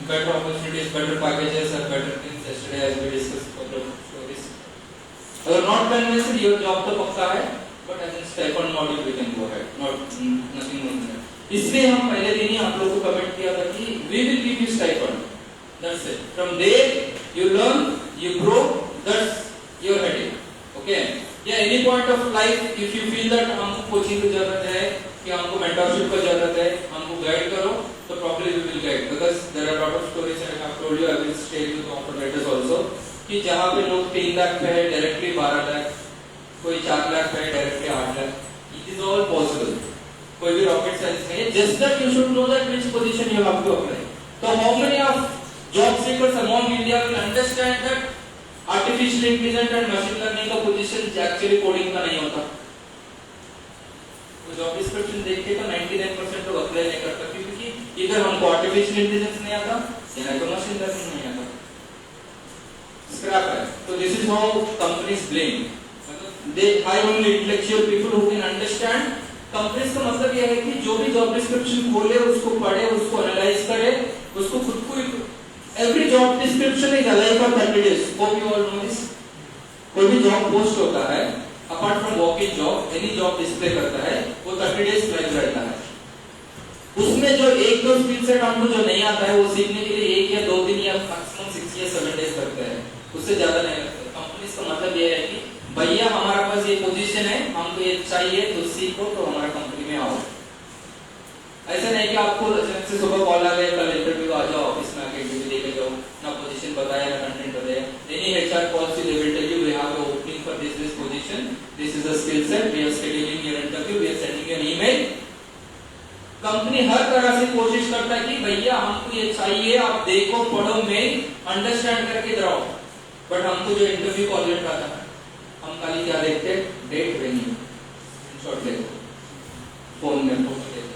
better opportunities, better packages, and better things. Yesterday, as we discussed, couple of stories. अगर not convinced, your job तो पक्का है, but as in stipend model, we can go ahead. Nothing more than that. इसलिए हम पहले दिन ही आप लोगों को कमेंट किया था कि we will give you stipend, that's it, from there you learn, you grow, that's your heading, okay. Yeah any point of life if you feel that हमको कोचिंग की जरूरत है, कि हमको मेंटरशिप की जरूरत है, हमको गाइड करो, तो probably we will guide, because there are lot of stories and I have told you, I will stay with the offer letters also, कि जहां पे लोग 3 लाख पे है डायरेक्टली 12 लाख, कोई 4 लाख पे है directly 8 lakh, it is all possible, कोई भी रॉकेट साइंस नहीं है, just that you should know that which position you have to apply. तो how many of job seekers among India will understand that artificial intelligence and machine learning का position actually coding का नहीं होता। तो job description देख के तो 99% लोग अप्लाई नहीं करता, क्योंकि इधर हमको आर्टिफिशियल इंटेलिजेंस नहीं आता या तो मशीन लर्निंग नहीं आता, स्क्रैप है। तो this is how companies blame, they hire only intellectual people who can understand. Companies का मतलब यह है कि जो भी जॉब डिस्क्रिप्शन खोले, उसको पढ़े, उसको एनालाइज करे, उसको खुद को, every job description is alive for 30 days, hope you all know this. कोई भी जॉब पोस्ट होता है, apart from walk in job, any job display करता है, वो 30 days लाइव रहता है। उसमें जो एक दो स्किल सेट हमको जो नहीं आता है, वो सीखने के लिए 1 या 2 दिन या मैक्सिमम 6 या 7 days लगते हैं, उससे ज्यादा नहीं लगते। कंपनीज का मतलब ये है कि भैया हमारा पास ये पोजीशन है, हमको ये चाहिए, तो सीखो, तो हमारा कंपनी में आओ। ऐसा नहीं कि आपको अचानक से सुबह कॉल आ गया, कल इंटरव्यू आ जाओ, ऑफिस में आके इंटरव्यू देके जाओ, ना पोजीशन बताया, ना कंटेंट बताया। Any HR calls you, they will tell you we have a opening for this position, this is the skill set, we are scheduling your interview, we are sending you an email. Company हर तरह से कोशिश करता है कि भैया हमको ये चाहिए, आप देखो, पढ़ो, मेल अंडरस्टैंड करके इधर आओ। बट हमको जो इंटरव्यू कॉल लेटर आता है, हम खाली क्या देखते हैं, डेट, वेन्यू, शॉर्ट देखो, फोन में फोटो देखो,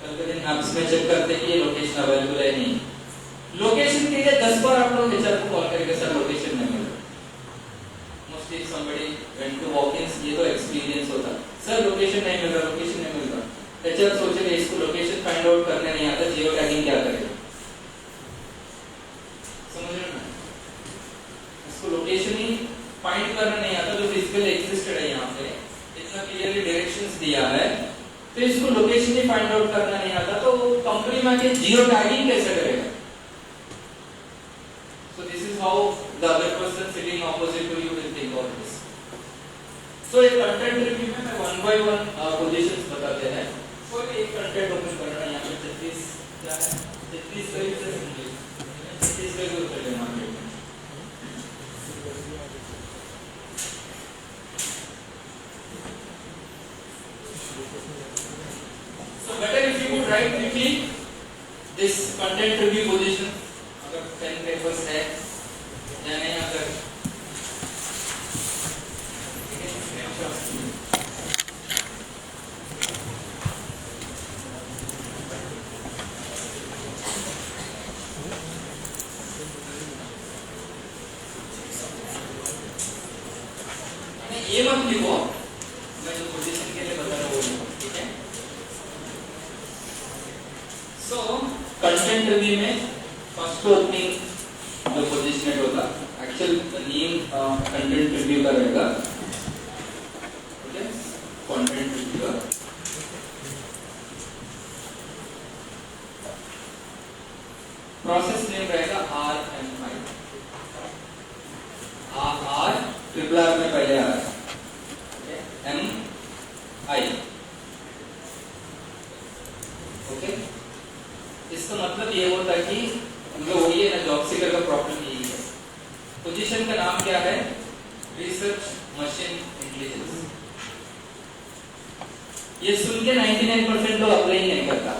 कल के दिन मैप्स में चेक करते हैं कि ये लोकेशन अवेलेबल है नहीं। लोकेशन के लिए 10 बार आप लोग एचआर को कॉल करके सर लोकेशन नहीं मिल रहा। मोस्टली समबडी वेंट टू वॉक-इन्स, ये तो एक्सपीरियंस होता है, सर लोकेशन नहीं मिल रहा, लोकेशन नहीं मिल रहा। एचआर सोचेगा इसको लोकेशन फाइंड आउट करने नहीं आता, जियो टैगिंग क्या करेगा, समझ रहे हो ना? इसको लोकेशन ही फाइंड करना नहीं आता, जो फिजिकली एग्जिस्टेड है, यहाँ पे इतना क्लियरली डायरेक्शंस दिया है, तो इसको लोकेशन ही फाइंड आउट करना नहीं आता, तो कंपनी में आके जियो टैगिंग कैसे करेगा? So this is how the other person sitting opposite to you will think of this. So एक कंटेंट रिव्यू में मैं 1 by 1 पोजीशंस बताते हैं। कोई भी एक कंटेंट ओपन करना है, यहाँ पे 33 क्या है, 33 का यूज है, 33 का यूज करते हैं मार्केट में। So better if you would write quickly this content review position, अगर 10 papers है या नहीं, अगर ये मत लिखो, मैं जो पोजीशन के लिए बता रहा हूँ वो लिखो, ठीक है? सो कंटेंट रिव्यू में फर्स्ट ओपनिंग जो पोजीशन होता है, एक्चुअल नेम कंटेंट रिव्यू का रहेगा, ठीक है? कंटेंट रिव्यू का प्रोसेस नेम रहेगा RMI, R ट्रिपल आर में पहले आ रहा है, MI, ओके। इसका मतलब ये होता है कि मतलब वही है ना, जॉब सीकर का प्रॉब्लम यही है। पोजीशन का नाम क्या है, रिसर्च मशीन इंटेलिजेंस। ये सुन के 99% लोग अप्लाई नहीं करता,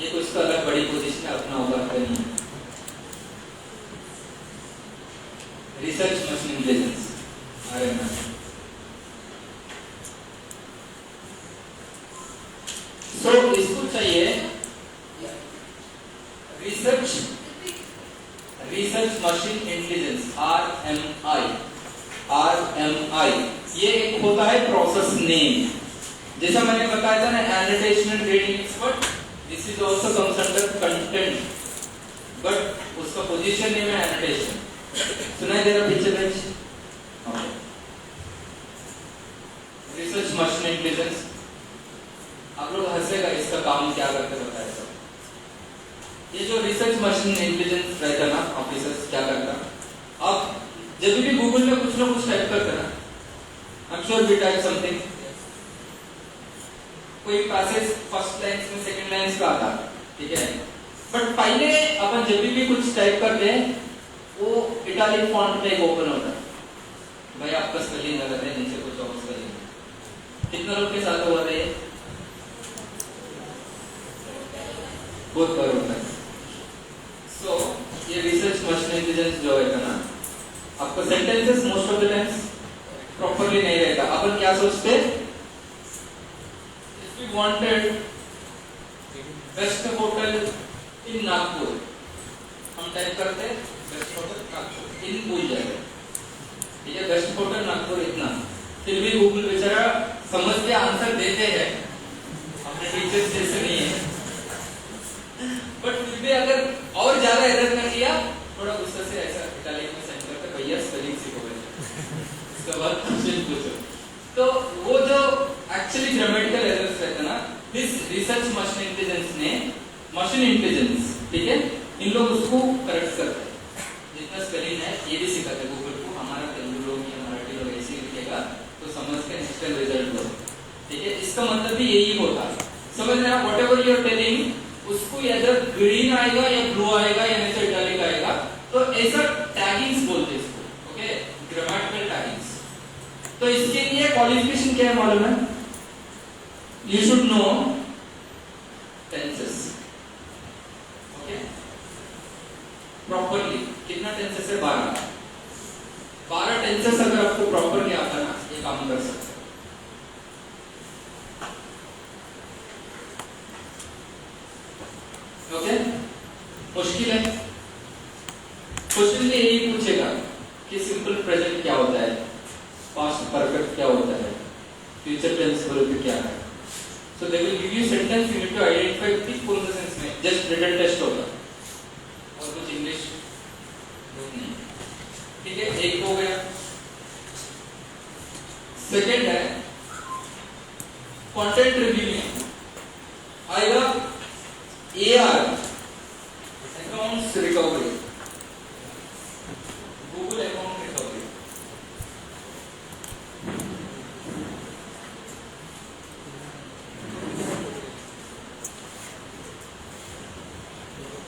ये तो इसका अलग बड़ी पोजीशन है, अपना होगा नहीं। Research machine intelligence RMI। सो इसको चाहिए रिसर्च मशीन इंटेलिजेंस RMI। ये एक होता है प्रोसेस नेम, जैसा मैंने बताया था ना, annotation and grading expert, this is also comes under content, but उसका पोजीशन नेम है एनोटेशन। सुनाई दे रहा पिक्चर में? Research machine intelligence. आप लोग हंसेगा, इसका काम ये जो रिसर्च मशीन इंटेलिजेंस रहता ना, ऑफिसर्स क्या करता, अब जब भी गूगल में कुछ ना कुछ टाइप करते ना, I am sure we type something, कोई पैसेज फर्स्ट लाइन में सेकंड लाइन का आता, ठीक है, बट पहले अपन जब भी कुछ टाइप करते हैं वो इटालिक फॉन्ट में ओपन होता है, भाई आपका स्पेलिंग गलत है, नीचे कुछ और स्पेलिंग। कितना लोग के साथ हुआ था ये? बहुत बार होता है। सो ये रिसर्च मशीन इंटेलिजेंस जो है ना, आपका sentences most of the times properly नहीं रहता। अपन क्या सोचते, if we wanted best hotel in Nagpur, हम टाइप करते बेस्ट होटल नागपुर, इन भूल जाएगा, ठीक है, बेस्ट होटल नागपुर इतना, फिर भी गूगल बेचारा समझ के आंसर देते हैं, अपने टीचर्स जैसे नहीं है, बट फिर भी अगर और ज्यादा एरर कर दिया, थोड़ा गुस्से से ऐसा इटालिक में सेंड करते, भैया स्पेलिंग सीखो, इसके बाद क्वेश्चन पूछो। तो वो जो एक्चुअली ग्रामेटिकल एरर्स रहते ना, दिस रिसर्च मशीन इंटेलिजेंस ने, मशीन इंटेलिजेंस, ठीक है, इन लोग उसको करेक्ट करते हैं, जितना स्पेलिंग है ये भी सिखाते गूगल को, हमारा तेलुगु लोग या मराठी लोग ऐसे लिखेगा तो समझ के नेक्स्ट टाइम रिजल्ट लो, ठीक है, इसका मतलब भी यही होता है, समझ रहे हैं? व्हाटएवर यू आर टेलिंग, उसको इधर ग्रीन आएगा या ब्लू आएगा या नीचे इटालिक आएगा, तो ऐसा टैगिंग्स बोलते हैं इसको, ओके, ग्रामेटिकल टैगिंग्स। तो इसके लिए क्वालिफिकेशन क्या है मालूम है? You should no tenses, okay, properly. कितना टेंसेस है? 12 टेंसेस अगर आपको प्रॉपरली आता ना, ये काम कर सकते हैं। ओके, मुश्किल है? क्वेश्चन में यही पूछेगा कि सिंपल प्रेजेंट क्या होता है, पास्ट परफेक्ट क्या होता है, फ्यूचर टेंस वर्ब क्या है। So they will give you sentence, you need to identify किस कौन से सेंस में, जस्ट रिटन टेस्ट होगा और कुछ इंग्लिश नहीं, ठीक है, एक हो गया। सेकंड है कंटेंट रिव्यू में आएगा AR, accounts recovery, Google account recovery.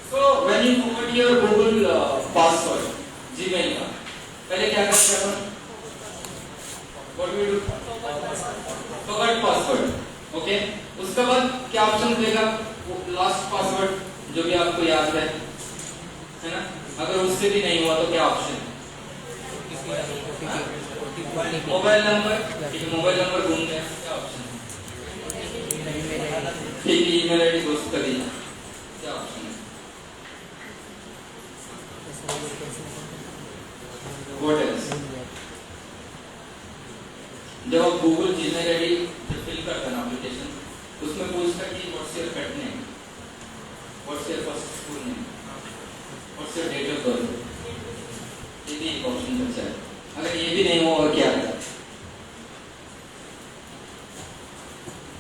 So when you forget your Google password, Gmail का, पहले क्या करते हैं अपन? What do we do? Forget password, okay, उसके बाद क्या ऑप्शन देगा? लास्ट पासवर्ड जो भी आपको याद है ना, अगर उससे भी नहीं हुआ तो क्या ऑप्शन? मोबाइल नंबर, ठीक है, मोबाइल नंबर ढूंढ गया, क्या ऑप्शन? ठीक है, ईमेल आईडी दोस्त कर दिया, क्या ऑप्शन है? What else? जब आप गूगल जीमेल आईडी फिल करते हैं एप्लीकेशन, उसमें पूछता कि what's your pet name, what's your first school name, what's your date of birth, ये भी एक ऑप्शन बचा है। अगर ये भी नहीं हो और क्या है?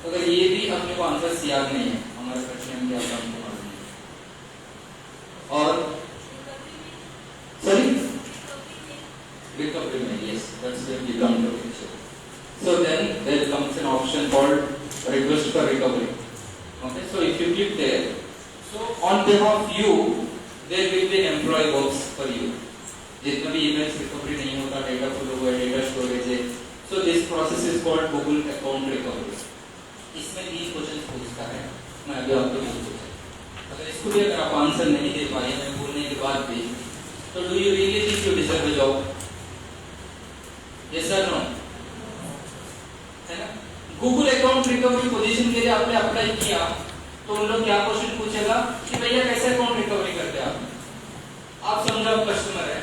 अगर ये भी अपने को आंसर याद नहीं है, हमारे पेट नेम क्या था हमको मालूम नहीं, और सॉरी recovery में, yes, that's when we come to picture. So then there comes an option called request for recovery. Okay, so if you click there, so on behalf of you there will be an employee works for you. जितना भी emails recovery नहीं होता, data flow है, data storage है, so this process is called Google account recovery. इसमें 3 question पूछता है, मैं अभी आपको नहीं पूछा, अगर इसको भी अगर आप आंसर नहीं दे पाए मैं बोलने के बाद भी, तो do you really think you deserve a job? Yes or no? है ना? गूगल अकाउंट रिकवरी पोजीशन के लिए आपने अप्लाई किया, तो उन लोग क्या क्वेश्चन पूछेगा कि भैया कैसे अकाउंट रिकवरी करते हैं आप समझो आप कस्टमर है,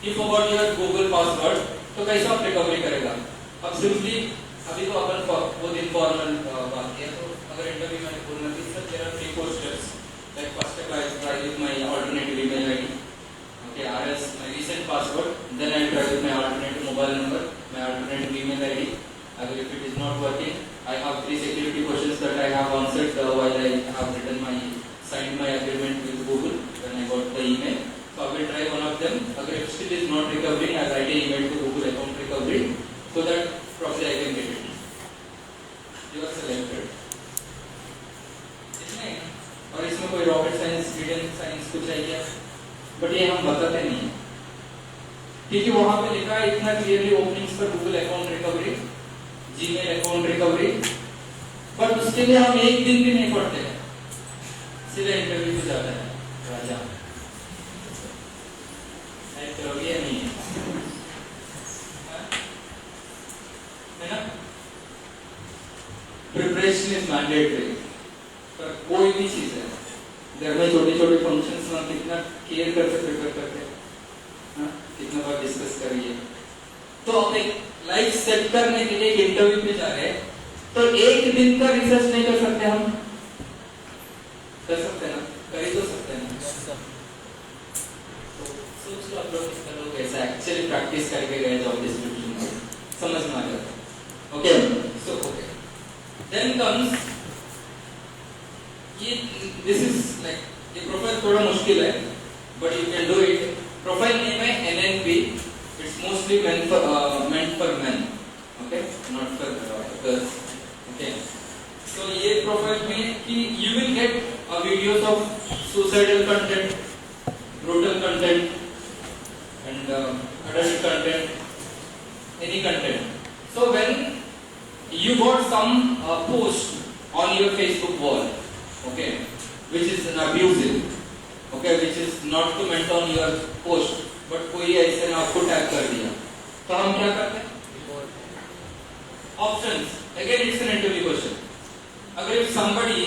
you forgot your Google password, तो कैसे आप रिकवरी करेगा? अब सिंपली अभी तो अपन वो दिन फॉर्मल बात किया, तो अगर इंटरव्यू में बोलना कि sir there are 3-4 steps, like first step I try with my alternative email ID, okay, RS my recent password, then I try with my alternative mobile number, my alternative email ID. If it is not working, I have 3 security questions that I have answered while I have written my signed my agreement with the email. So I will try one of them. Agar if still is not recovering, I write an email to Google account recovery so that probably I can get it. You are selected. इसमें और इसमें कोई rocket science, medium science कुछ चाहिए, but ये हम बताते नहीं है, ठीक है। वहां पे लिखा है इतना क्लियरली ओपनिंग्स पर Google account recovery, Gmail account recovery, but उसके लिए हम एक दिन भी नहीं पढ़ते हैं, सीधा इंटरव्यू पे जाता है। राजा करोगे नहीं है ना? Preparation is mandatory. पर कोई भी चीज है, घर में छोटे छोटे फंक्शंस में कितना केयर करके प्रिपेयर करते हैं, कितना बार डिस्कस करिए। तो अब एक लाइफ सेट करने के लिए इंटरव्यू पे जा रहे हैं, तो एक दिन का रिसर्च नहीं कर सकते हम? कर सकते हैं ना? कर ही तो सकते हैं ना? तो सोच लो आप लोग कितना लोग ऐसा एक्चुअली प्रैक्टिस करके गए जॉब डिस्क्रिप्शन में, समझ में आ जाता। Okay, so okay, then comes ये, दिस इज लाइक, ये प्रोफाइल थोड़ा मुश्किल है, but you can do it. Profile name है NNP, it's mostly meant for men, okay, not for girls, okay। So ये प्रोफाइल में कि you will get videos of suicidal content, brutal content, and adult content, any content। So when you got some post on your Facebook wall, okay, which is an abusive, okay, which is not to meant on your post, but कोई ऐसे ने आपको tag कर दिया, तो हम क्या करते हैं? Options, again it's an interview question। अगर if somebody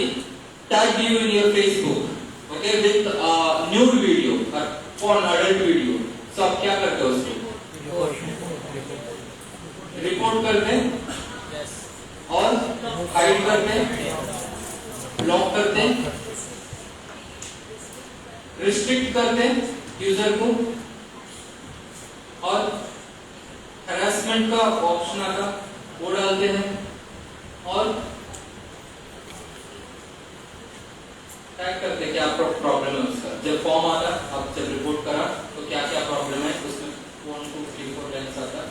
tagged you in your Facebook, okay, with nude video or porn adult video, so आप क्या करते हो उसको? रिपोर्ट करते हैं और हाइड करते हैं, ब्लॉक करते हैं, रिस्ट्रिक्ट करते हैं यूजर को, और हैरेसमेंट का ऑप्शन आता वो डालते हैं, और टैग करते हैं क्या प्रॉब्लम है उसका। जब फॉर्म आता, आप जब रिपोर्ट करा तो क्या क्या प्रॉब्लम है उसमें 1 2 3 4 लाइन्स आता,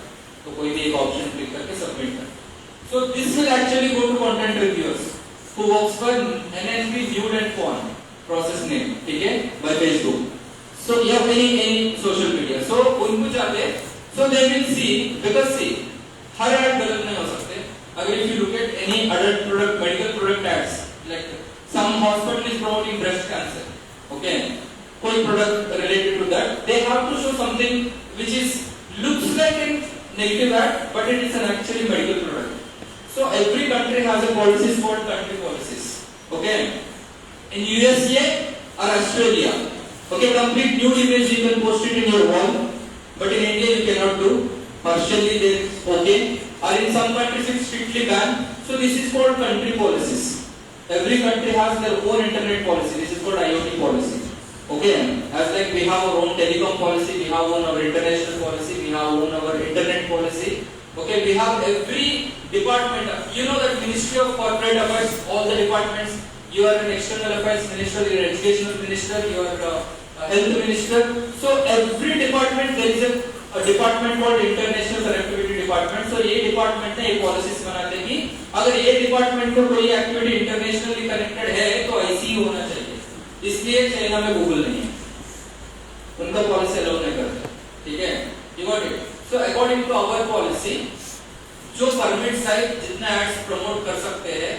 तो कोई भी एक ऑप्शन क्लिक करके सबमिट कर। So this will actually go to content reviewers who works for NNP nude and porn process name, ठीक है, by Facebook। So you have any social media, so उनको जाते, so they will see, because see her add गलत नहीं हो सकते। अगर if you look at any adult product, medical product ads, like some hospital is promoting breast cancer, okay, कोई product related to that, they have to show something which is looks like a negative ad, but it is an actually medical product। So every country has a policies called country policies, okay। In USA or Australia, okay, complete nude image you can post it in your wall, but in India you cannot do, partially there is okay, or in some countries it's strictly banned। So this is called country policies। Every country has their own internet policy, this is called IoT policy, okay। As like we have our own telecom policy, we have our international policy, we have our internet policy, okay। We have every department, you know that Ministry of Corporate Affairs, all the departments, you are an external affairs minister, you are educational minister, you are health minister, so every department there is a department called international connectivity department। So ये department ने एक policies बनाते हैं कि अगर ये department को कोई activity internationally connected है तो ऐसी ही होना चाहिए। इसलिए चाइना में गूगल नहीं है, उनका policy allow नहीं करता, ठीक है, you got it। So according to our policy, जो परमिट साइट जितना एड्स प्रमोट कर सकते हैं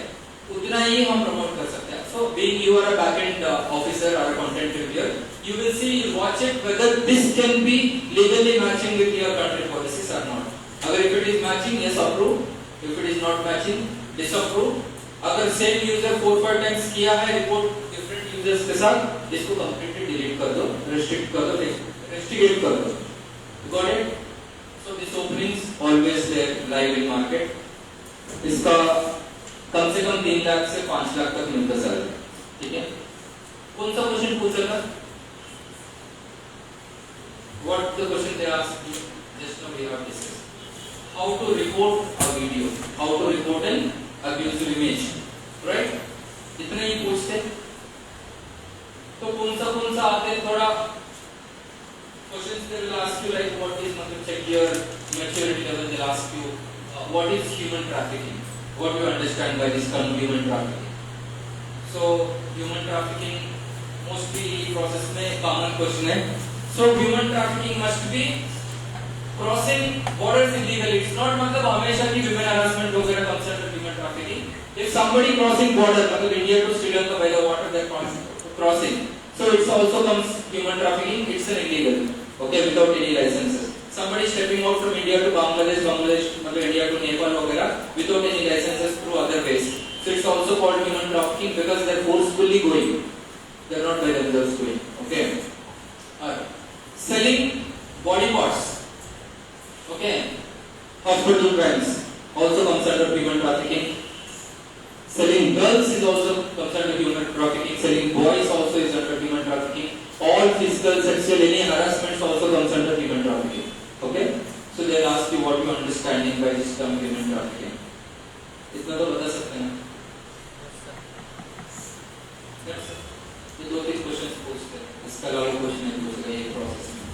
उतना ही हम प्रमोट कर सकते हैं। So being you are a backend officer or a content reviewer, you will see, you watch it whether this can be legally matching with your country policies or not। अगर if it is matching, yes approve, if it is not matching, disapprove। अगर same user 4-5 times किया है report different users के साथ, इसको completely delete कर दो, restrict कर दो, रेस्ट्रिक्ट कर दो, got it। So this openings always there live in market। इसका कम से कम 3 लाख से 5 लाख तक मिलता सैलरी, ठीक है। कौन सा क्वेश्चन पूछेगा? What the question they asked you just now we have discussed, how to report a video, how to report an abusive image, right? इतना ही पूछते। तो कौन सा आते हैं थोड़ा questions they will ask you like what is मतलब check your maturity level, they'll ask you what is human trafficking, what do you understand by this term human trafficking. So human trafficking mostly process में common question है. So human trafficking must be crossing borders illegally. It's not मतलब हमेशा की women harassment वगैरह comes under human trafficking. If somebody crossing border मतलब India to Sri Lanka by the water they're crossing, so it's also comes human trafficking. It's an illegal, okay, without any licenses. Somebody stepping out from India to Bangladesh मतलब India to Nepal वगैरह without any licenses through other ways. So it's also called human trafficking because they're forcefully going. They're not by themselves going. Okay. Selling body parts. Okay. Hospital crimes also comes under human trafficking. Selling girls is also comes under human trafficking. Selling boys also is under human trafficking. All physical, sexual, any harassment also comes under human trafficking. Okay. So they'll ask you what you understanding by this term human trafficking. इतना तो बता सकते हैं. ये 2-3 question पूछते हैं. इसका अलावा क्वेश्चन नहीं पूछ रहे ये प्रोसेस में.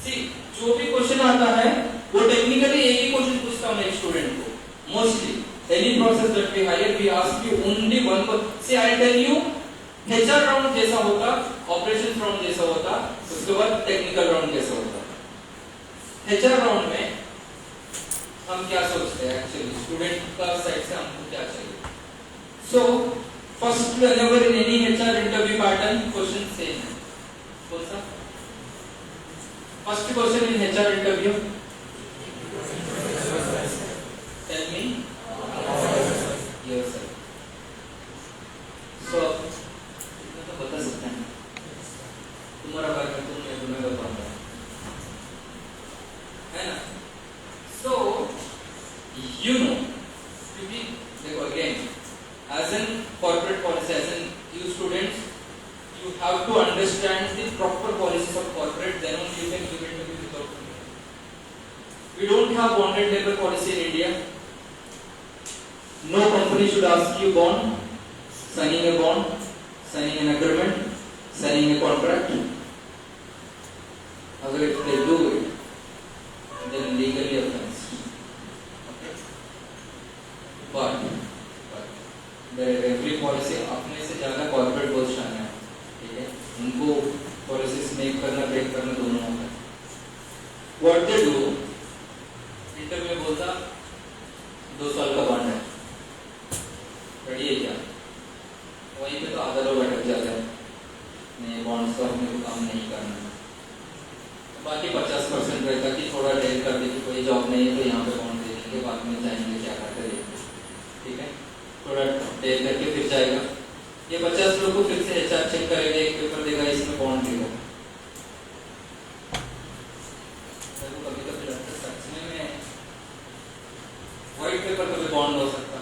See, जो भी क्वेश्चन आता है वो टेक्निकली एक ही क्वेश्चन पूछता हूँ एक स्टूडेंट को. Mostly any process that we hire we ask you only one question. See, I tell you HR round जैसा होता, ऑपरेशन राउंड जैसा होता, उसके बाद टेक्निकल राउंड जैसा होता. HR राउंड में हम क्या सोचते हैं एक्चुअली स्टूडेंट का साइड से हमको क्या चाहिए. So first whenever in any HR interview pattern question same है. कौन सा? First question in HR interview. Tell me yourself. So इतना तो बता सकते हैं. तुम्हारा बारे में तुम्हें बताऊंगा, है ना? So you know, क्योंकि देखो again, as in corporate policy, as in you students, you have to understand the proper policies of corporate. Then only you can give interview without knowing. We don't have bonded labor policy in India. No company should ask you bond, signing a bond, signing an agreement, signing a contract. अगर if they do it, then legally offense. Okay. But every policy अपने से ज़्यादा corporate बहुत शान है, ठीक है? उनको policies make करना break करना दोनों होता है. What they do, इंटरव्यू में बोलता 2 साल का बॉन्ड है, रेडी है क्या? वहीं पे तो आधा लोग अटक जाते हैं, नहीं बॉन्ड्स का अपने को काम नहीं करना. बाकी 50% रहता कि थोड़ा डेल कर दे कि कोई जॉब नहीं है तो यहाँ पे बॉन्ड दे देंगे, बाद में जाएंगे क्या करते रहेंगे, ठीक है? थोड़ा डेल करके फिर जाएगा. ये 50 लोग को फिर से HR चेक करेगा, एक पेपर देगा, इसमें बॉन्ड देगा. कभी कभी लगता है सच में व्हाइट पेपर कभी बॉन्ड हो सकता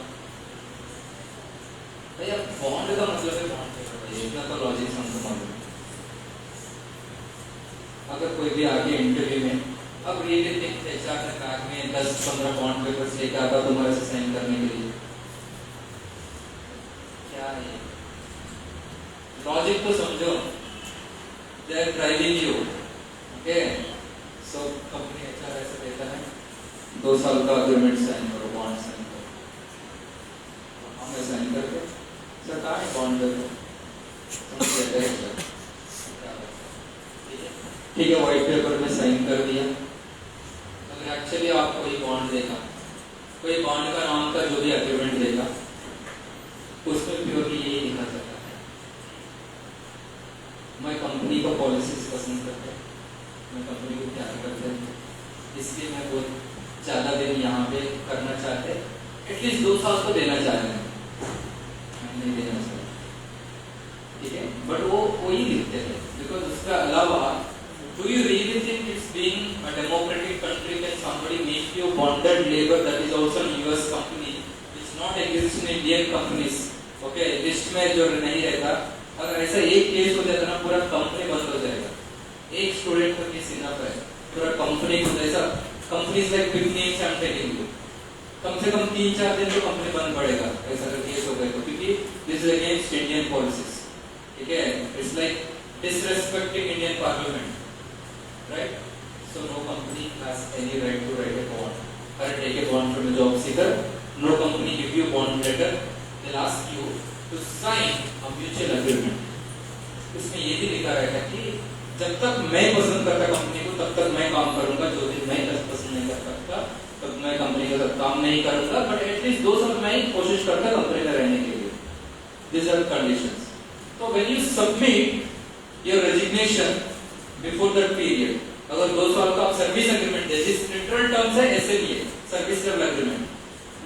भैया. बॉन्ड का मतलब है बॉन्ड पेपर भाई, इतना तो लॉजिक समझो मालूम. अगर कोई भी आगे इंटरव्यू में अब रियली थिंक HR ने कहा में 10-15 बॉन्ड पेपर्स लेकर आता तुम्हारे से साइन करने के लिए, क्या है लॉजिक तो समझो. They are driving you. Okay. So company HR ऐसा देता है 2 साल का अग्रीमेंट साइन करो, बॉन्ड साइन करो. हमें साइन करके सरकार ने बॉन्ड दे दो, ठीक है. व्हाइट पेपर में साइन कर दिया. अगर एक्चुअली आप कोई बॉन्ड देगा, कोई बॉन्ड का नाम का जो भी एग्रीमेंट देगा उसमें प्योरली यही लिखा जाता है मैं कंपनी को पॉलिसीज पसंद करता हूँ, मैं कंपनी को प्यार करता हूँ, इसलिए मैं बहुत ज़्यादा दिन यहाँ पे करना चाहते, एटलीस्ट 2 साल तो देना चाहते हैं, नहीं देना चाहते, ठीक है. बट वो ही लिखते हैं बिकॉज उसके अलावा do you really think it's being a democratic country when somebody make you bonded labor that is also a US company which not exist in Indian companies, okay, list में जो नहीं रहता. अगर ऐसा एक केस हो जाता ना पूरा कंपनी बंद हो जाएगा. एक स्टूडेंट का केस इनफ है, पूरा कंपनी को ऐसा companies like big names I am telling you, कम से कम 3-4 दिन तो कंपनी बंद पड़ेगा ऐसा अगर केस हो गया तो, क्योंकि this is against Indian policies, ठीक है. It's like disrespecting Indian Parliament, right? So no company has any right to write a bond or take a bond from a job seeker. No company give you bond letter. They'll ask you to sign a mutual agreement. इसमें ये भी लिखा रहेगा कि जब तक मैं पसंद करता कंपनी को तब तक मैं काम करूंगा, जो दिन मैं पसंद नहीं कर सकता तब मैं कंपनी के साथ काम नहीं करूंगा, बट एटलीस्ट 2 साल मैं कोशिश करता कंपनी में रहने के लिए. These are conditions. So when you submit your resignation before that period, अगर 2 साल का आप सर्विस एग्रीमेंट दे, जिस लिटरल टर्म्स है SLA, सर्विस लेवल एग्रीमेंट,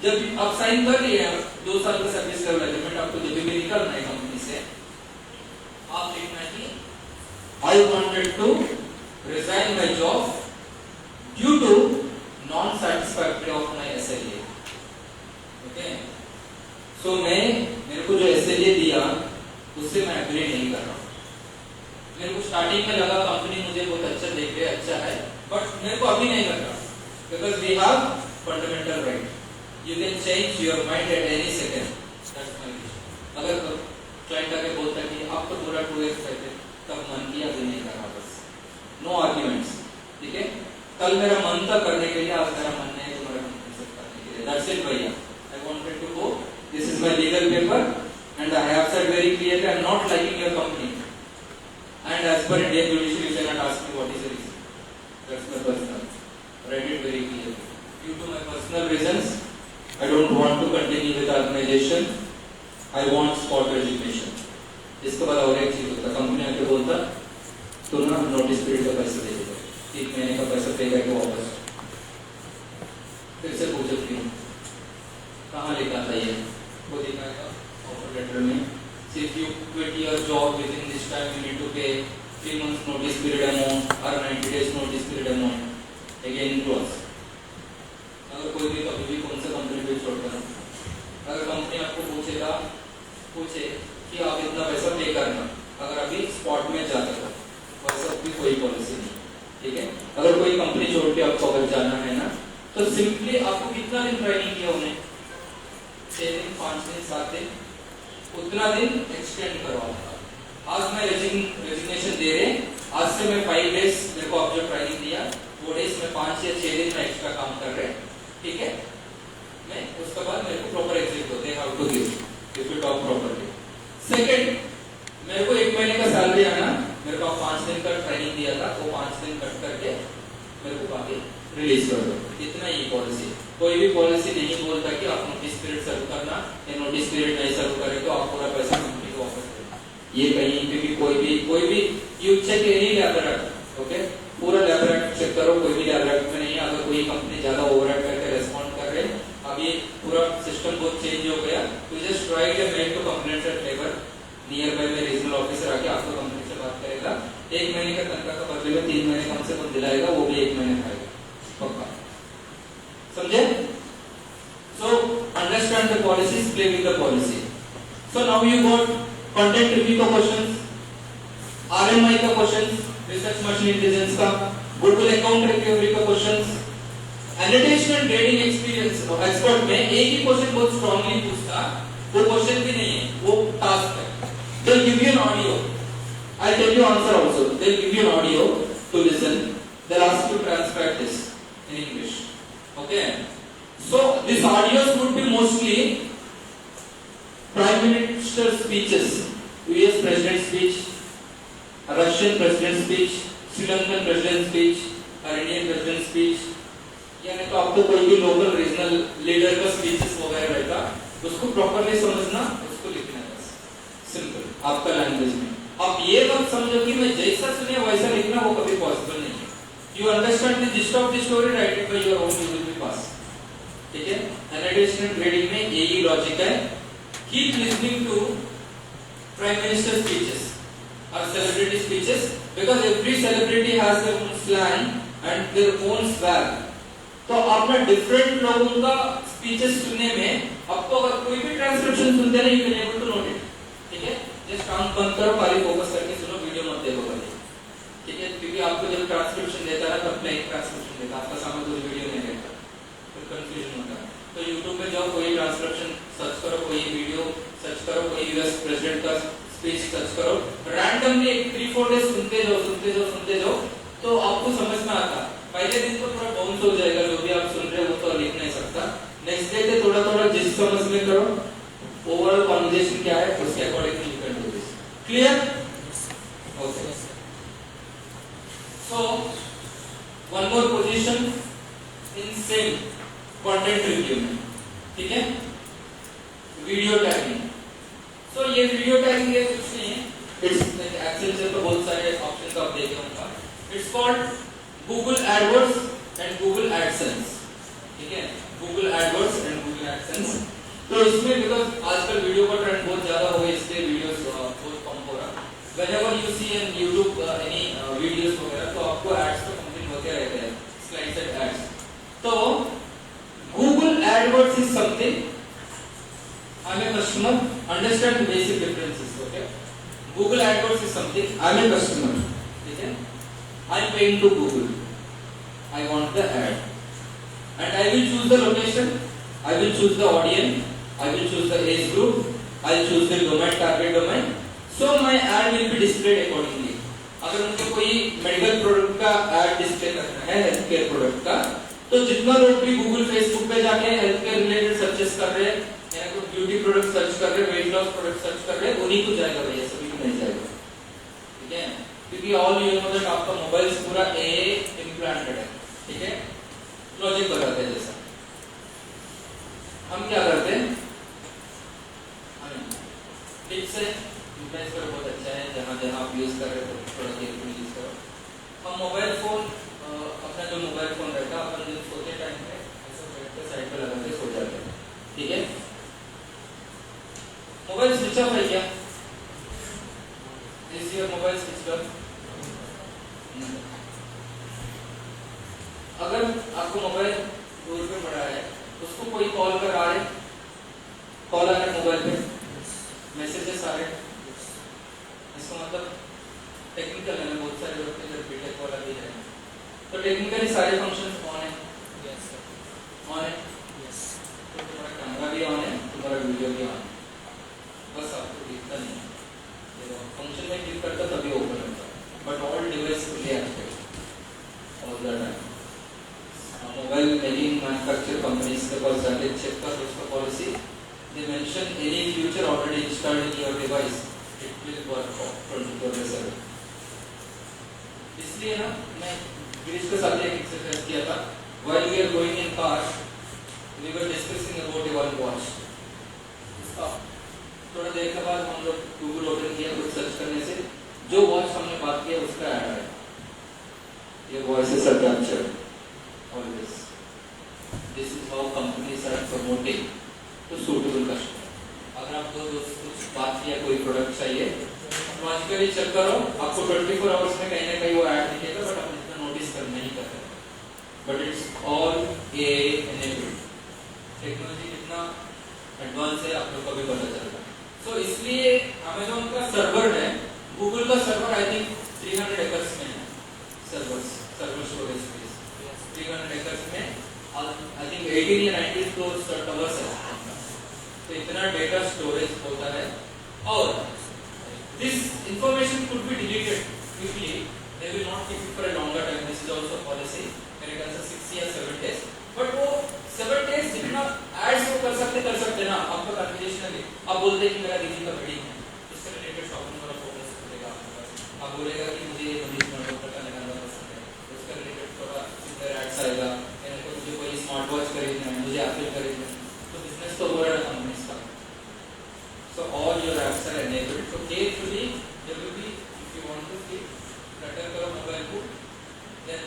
जब आप साइन कर लिए 2 साल का सर्विस लेवल एग्रीमेंट, आपको जब भी निकलना है कंपनी से, आप लिखना कि I wanted to resign my job due to non-satisfactory of my SLA. Okay? So मेरे को जो SLA दिया उससे मैं एग्री नहीं कर रहा हूँ. मेरे को स्टार्टिंग में लगा कंपनी मुझे बहुत अच्छा देख रही है, अच्छा है, बट मेरे को अभी नहीं लग रहा, because we have fundamental right. You can change your mind at any second. That's my wish. अगर क्लाइंट आके बोलता है कि आप तो पूरा 2x कहते, तब मन किया भी नहीं कर रहा, बस नो आर्ग्यूमेंट्स. ठीक है, कल मेरा मन था करने के लिए, आज मेरा मन नहीं है तुम्हारा कंपनी करने के लिए. That's it भैया. I wanted to go. This is my legal paper and I have said very clearly I am not liking your company. And as per Indian judiciary, you cannot ask me what is the reason. That's my personal. Write it very clearly. Due to my personal reasons, I don't want to continue with the organization. I want spot resignation. इसके बाद और एक चीज होता, company आके बोलता तो ना नोटिस पीरियड का पैसा दे देगा, 1 महीने का पैसा पे करके वापस. फिर से पूछो क्यों, कहाँ लिखा था ये, वो दिखाएगा ऑफर लेटर में. If you quit your job within this time, you need to pay 3 months notice period amount or 90 days notice period amount. Again clause. अगर कोई भी कभी भी कौन सा कंपनी पे छोड़कर, अगर कंपनी आपको पूछे कि आप इतना पैसा पे करना, अगर अभी स्पॉट में जाते हो, वैसा भी कोई पॉलिसी नहीं. ठीक है, अगर कोई कंपनी छोड़ के आपको अगर जाना है ना, तो सिंपली आपको कितना दिन ट्रेनिंग किया उन्हें, 6 दिन 5 दिन 7 दिन, उतना दिन एक्सटेंड करवाऊंगा. आज मैं रेजिग्नेशन दे रहे, आज से मैं 5 डेज मेरे को आप जो ट्रेनिंग दिया वो डेज में 5 या 6 दिन में एक्स्ट्रा काम कर रहे. ठीक है, मैं उसके बाद मेरे को प्रॉपर एग्जिट होते हैं, how to give if you talk properly. Second, मेरे को 1 महीने का सैलरी आना, मेरे को 5 दिन का ट्रेनिंग दिया था, वो 5 दिन कट करके मेरे को बाकी रिलीज कर दो. इतना ही पॉलिसी. कोई भी पॉलिसी नहीं बोलता कि आप नोटिस पीरियड सर्व करना या नोटिस पीरियड नहीं सर्व करे तो आप पूरा पैसा कंपनी को वापस देना. ये कहीं पे भी कोई भी you check any labour act. Okay, पूरा लेबर एक्ट चेक करो, कोई भी लेबर एक्ट में नहीं है. अगर कोई कंपनी ज्यादा ओवरराइड करके रेस्पॉन्ड कर रहे, अभी पूरा सिस्टम बहुत चेंज हो गया, तो just write a mail to complaints at labour near by में रीजनल ऑफिसर आके आपको कंपनी से बात करेगा. 1 महीने का तनख्वाह का बदले में 3 महीने कम से कम दिलाएगा, वो भी 1 महीने खाएगा पक्का. समझे? So understand the policies, play with the policy. So now you got content review का questions, RMI का questions, research machine intelligence का, goodwill account recovery का questions, annotation and grading experience. Expert में एक ही क्वेश्चन बहुत स्ट्रांगली पूछता, वो question भी नहीं है, वो टास्क है. They'll give you an audio. I'll tell you answer also. They'll give you an audio to listen. They'll ask you to transcribe this in English. Okay. So these audios would be mostly Prime Minister speeches, US President speech, Russian President speech, Sri Lankan President speech, or Indian President speech. यानी तो आपको कोई भी local regional leader का speeches वगैरह रहेगा, उसको properly समझना, उसको लिखना है. सिंपल आपका लैंग्वेज में. आप ये बात समझो कि मैं जैसा सुने वैसा लिखना, वो कभी पॉसिबल नहीं है. You understand the gist of the story, write it by your own, you will be pass. ठीक है, एनोटेशन एंड ग्रेडिंग में यही लॉजिक है. Keep listening to prime minister speeches और celebrity speeches, because every celebrity has their own slang and their own swag. तो आपने different लोगों का स्पीचेस सुनने में, आपको अगर कोई भी ट्रांसक्रिप्शन सुनते हैं, you can able to note it. ठीक है, जस्ट काम बंद करो, खाली फोकस करके सुनो, वीडियो मत देखो पहले. ठीक है, क्योंकि आपको जब ट्रांसक्रिप्शन देता है तब प्लेन ट्रांसक्रिप्शन देता है, आपका सामने कोई वीडियो नहीं देखता, फिर कंफ्यूजन होता है. तो YouTube पे जाओ, कोई ट्रांसक्रिप्शन सर्च करो, कोई वीडियो सर्च करो, कोई यूएस प्रेसिडेंट का स्पीच सर्च करो, रैंडमली 3-4 डेज सुनते जाओ तो आपको समझ में आता। पहले दिन तो थोड़ा बाउंस हो जाएगा, जो भी आप सुन रहे हो तो लिख नहीं सकता। नेक्स्ट डे से थोड़ा थोड़ा जिस समझ में करो, ओवरऑल कन्वर्सेशन क्या है उसके according you can do this. Clear? Okay, so one more position in same content review में, ठीक है, वीडियो टैगिंग। सो ये वीडियो टैगिंग ये कुछ नहीं है, इट्स एक्सेल से तो बहुत सारे ऑप्शंस आप देखे होंगे। It's called Google AdWords and Google AdSense, ठीक है, Google AdWords and Google AdSense. तो इसमें बिकॉज आजकल वीडियो का ट्रेंड बहुत ज्यादा हो गया, इसलिए वीडियोस बहुत कम हो रहा। Whenever you see in YouTube any videos वगैरह तो आपको एड्स तो कंप्लीट होते रहते हैं, स्लाइडेड एड्स। तो Google AdWords is something, I'm a customer, understand the basic differences, okay? Google AdWords is something, I'm a customer, ठीक है? I'm paying to Google, I want the ad, and I will choose the location, I will choose the audience, I will choose the age group, I will choose the domain, target domain, so my ad will be displayed accordingly. अगर मुझे कोई medical product का ad display करना है, health care product का, तो जितना लोग भी गूगल फेसबुक पे जाके हेल्थ केयर रिलेटेड सर्चेस कर रहे हैं या कोई ब्यूटी प्रोडक्ट सर्च कर रहे हैं, वेट लॉस प्रोडक्ट सर्च कर रहे हैं, उन्हीं को जाएगा भैया, सभी को नहीं जाएगा, ठीक है? क्योंकि ऑल यू नो दैट आपका मोबाइल पूरा ए इम्प्लांटेड है, ठीक है, लॉजिक बताते हैं। जैसा हम क्या करते हैं, टिप्स है, यूटिलाइज करो, बहुत अच्छा है, जहां जहां आप यूज कर रहे हो थोड़ा केयरफुली यूज करो। हम मोबाइल फोन, अपना जो मोबाइल फोन रहता है, अपन जब सोते टाइम पे ऐसे बेड पे साइड पे लगा के सो जाते हैं, ठीक है? मोबाइल स्विच ऑफ है क्या? Is your mobile switch off? अगर आपको मोबाइल दूर पे पड़ा है, उसको कोई कॉल कर आ रहे, कॉल आ रहे मोबाइल पे, मैसेजेस आ रहे, इसका मतलब टेक्निकल है, बहुत सारे लोग के जब बीटेक वाला भी है, तो टेक्निकली सारे फंक्शंस ऑन है, यस सर ऑन है, यस, तो तुम्हारा कैमरा भी ऑन है, तुम्हारा वीडियो भी ऑन है, बस आपको दिखता नहीं है, फंक्शन में क्लिक करता तभी ओपन होता है, but all device fully active all the time. Mobile making manufacture companies के पास जाके चेक कर उसका policy, they mention any feature already installed in your device it will work 24/7। इसलिए ना मैं गिरीश के साथ एक एक्सरसाइज किया था, while we are going in car we were discussing about a one watch. थोड़ा देर के बाद हम लोग गूगल ओपन किया, कुछ सर्च करने से जो वॉच हमने बात किया उसका ऐड आया, ये voices are captured always. This is how companies are promoting to suitable customer. अगर आप दो दोस्त कुछ बात किया, कोई प्रोडक्ट चाहिए, लॉजिकली चेक करो, आपको 24 आवर्स में कहीं ना कहीं वो ऐड दिखेगा, बट आप इतना नोटिस कर नहीं कर रहे, but it's all AI enabled। Technology कितना एडवांस है आप लोग को भी पता चलता है। सो इसलिए Amazon का सर्वर है, गूगल का सर्वर आई थिंक 300 एकर्स में है, सर्वर स्टोरेज 300 एकर्स में आई थिंक 18 या 19 फ्लोर्स टवर्स है, तो इतना डेटा स्टोरेज होता है। और this information could be deleted quickly, they will not keep it for a longer time, this is also policy, मेरे ख्याल से 6 या 7 डेज, बट वो 7 डेज जितना एड्स वो कर सकते ना, आपका कन्वर्सेशनली आप बोलते हैं कि मेरा दीदी का वेडिंग है, इससे रिलेटेड शॉपिंग वाला फोकस करेगा, आप बोलेगा कि मुझे मनीष मंडोकर का लगाना पसंद है, उसका रिलेटेड थोड़ा एड्स आएगा, यानी तो मुझे कोई स्मार्ट वॉच खरीदना है, मुझे एप्पल खरीदना है, तो बिजनेस तो हो रहा है कंपनीज का। So all your apps are enabled, so carefully जब भी if you want to keep clutter करो मोबाइल को, then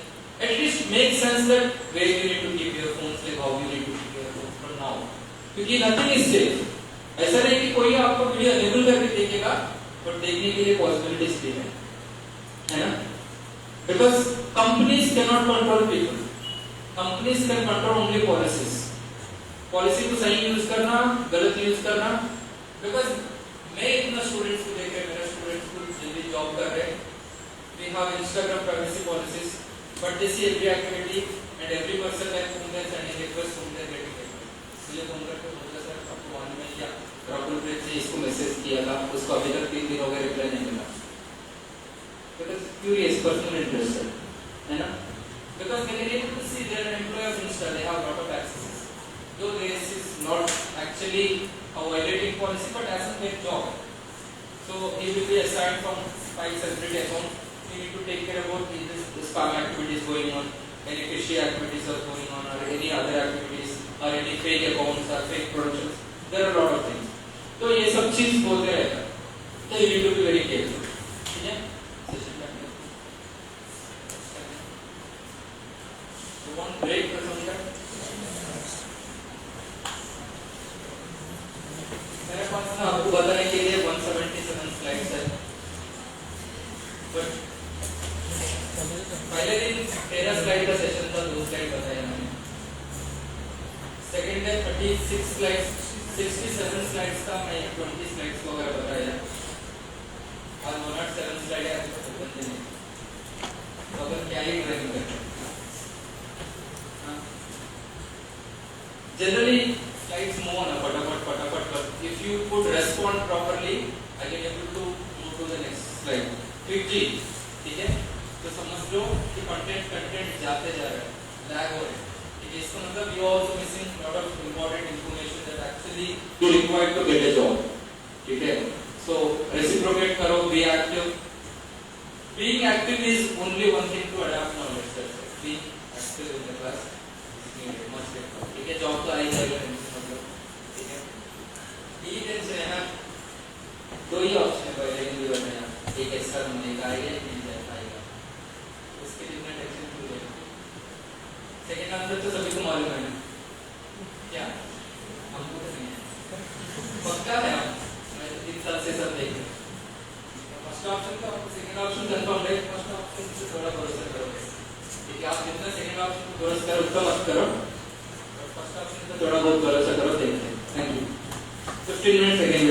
at least make sense that where you need to keep your phones, like how you need to keep your phone from now, क्योंकि nothing is safe. ऐसा नहीं कि कोई आपको video enable करके देखेगा, बट देखने के लिए पॉसिबिलिटीज भी है ना, because companies cannot control people, companies can control only policies। Policy को सही यूज करना, गलत यूज करना, बिकॉज मैं इतना स्टूडेंट्स को देख रहे, मेरा स्टूडेंट्स को जल्दी जॉब कर रहे, we have Instagram privacy policies, but they see every activity and every person like whom they are sending request, whom they are getting request, इसलिए फोन करके बोलते सर आपको मालूम है क्या राहुल प्रीत ने इसको मैसेज किया था, उसको अभी तक 3 दिन हो गए रिप्लाई नहीं मिला। बिकॉज क्यूरियस, पर्सनल इंटरेस्ट है ना, because they are able to see their employer of Insta, they have lot of accesses. Though this is not actually a violating policy, but as a their job. So he will be assigned from 5 separate accounts. He need to take care about this spam activities going on, any fishy activities are going on, or any other activities, or any fake accounts or fake productions. There are a lot of things. तो ये सब चीज बोलते रहता है, तो you need to be very careful. ठीक है? One break for some time. मेरे पास ना आपको बताने के लिए 177 स्लाइड्स है, बट पहले दिन 13 स्लाइड का सेशन था, 2 स्लाइड बताया मैंने। सेकंड डे 36 स्लाइड्स, 67 स्लाइड्स था, मैं 20 स्लाइड्स वगैरह बताया। आज 107 स्लाइड है, बंदे ने तो अपन क्या ही ड्राइविंग करते हैं। Generally, slides move on फटाफट, but if you could respond properly, I can able to move to the next slide. फिर जी, ठीक है? तो समझ लो कि कंटेंट जाते जा रहा है, लैग हो रहा है। ठीक है? इसका मतलब you are also missing lot of important information that actually you required to get a job. ठीक है? So reciprocate करो, be active. Being active is only one thing to adapt knowledge. That's it. Being active in the class. ठीक है, job तो आई जाएगा, मतलब ठीक है। ये टेंशन है ना, 2 ही ऑप्शन है पहले हिंदी में ना, एक ऐसा होने का आएगा, एक नहीं आएगा, उसके लिए इतना टेंशन क्यों है? सेकंड आंसर तो सभी को मालूम है ना, क्या हमको तो नहीं है, पक्का है हम, मैं 3 साल से सब देख रहा हूँ। फर्स्ट ऑप्शन तो आपको सेकंड ऑप्शन कंफर्म है, फर्स्ट ऑप्शन से थोड़ा भरोसा करो, ठीक है? आप जितना सेकंड ऑप्शन को भरोसा करो उतना मत करो, फर्स्ट ऑप्शन पे थोड़ा बहुत भरोसा करो, देखते हैं। Thank you. 15 minute second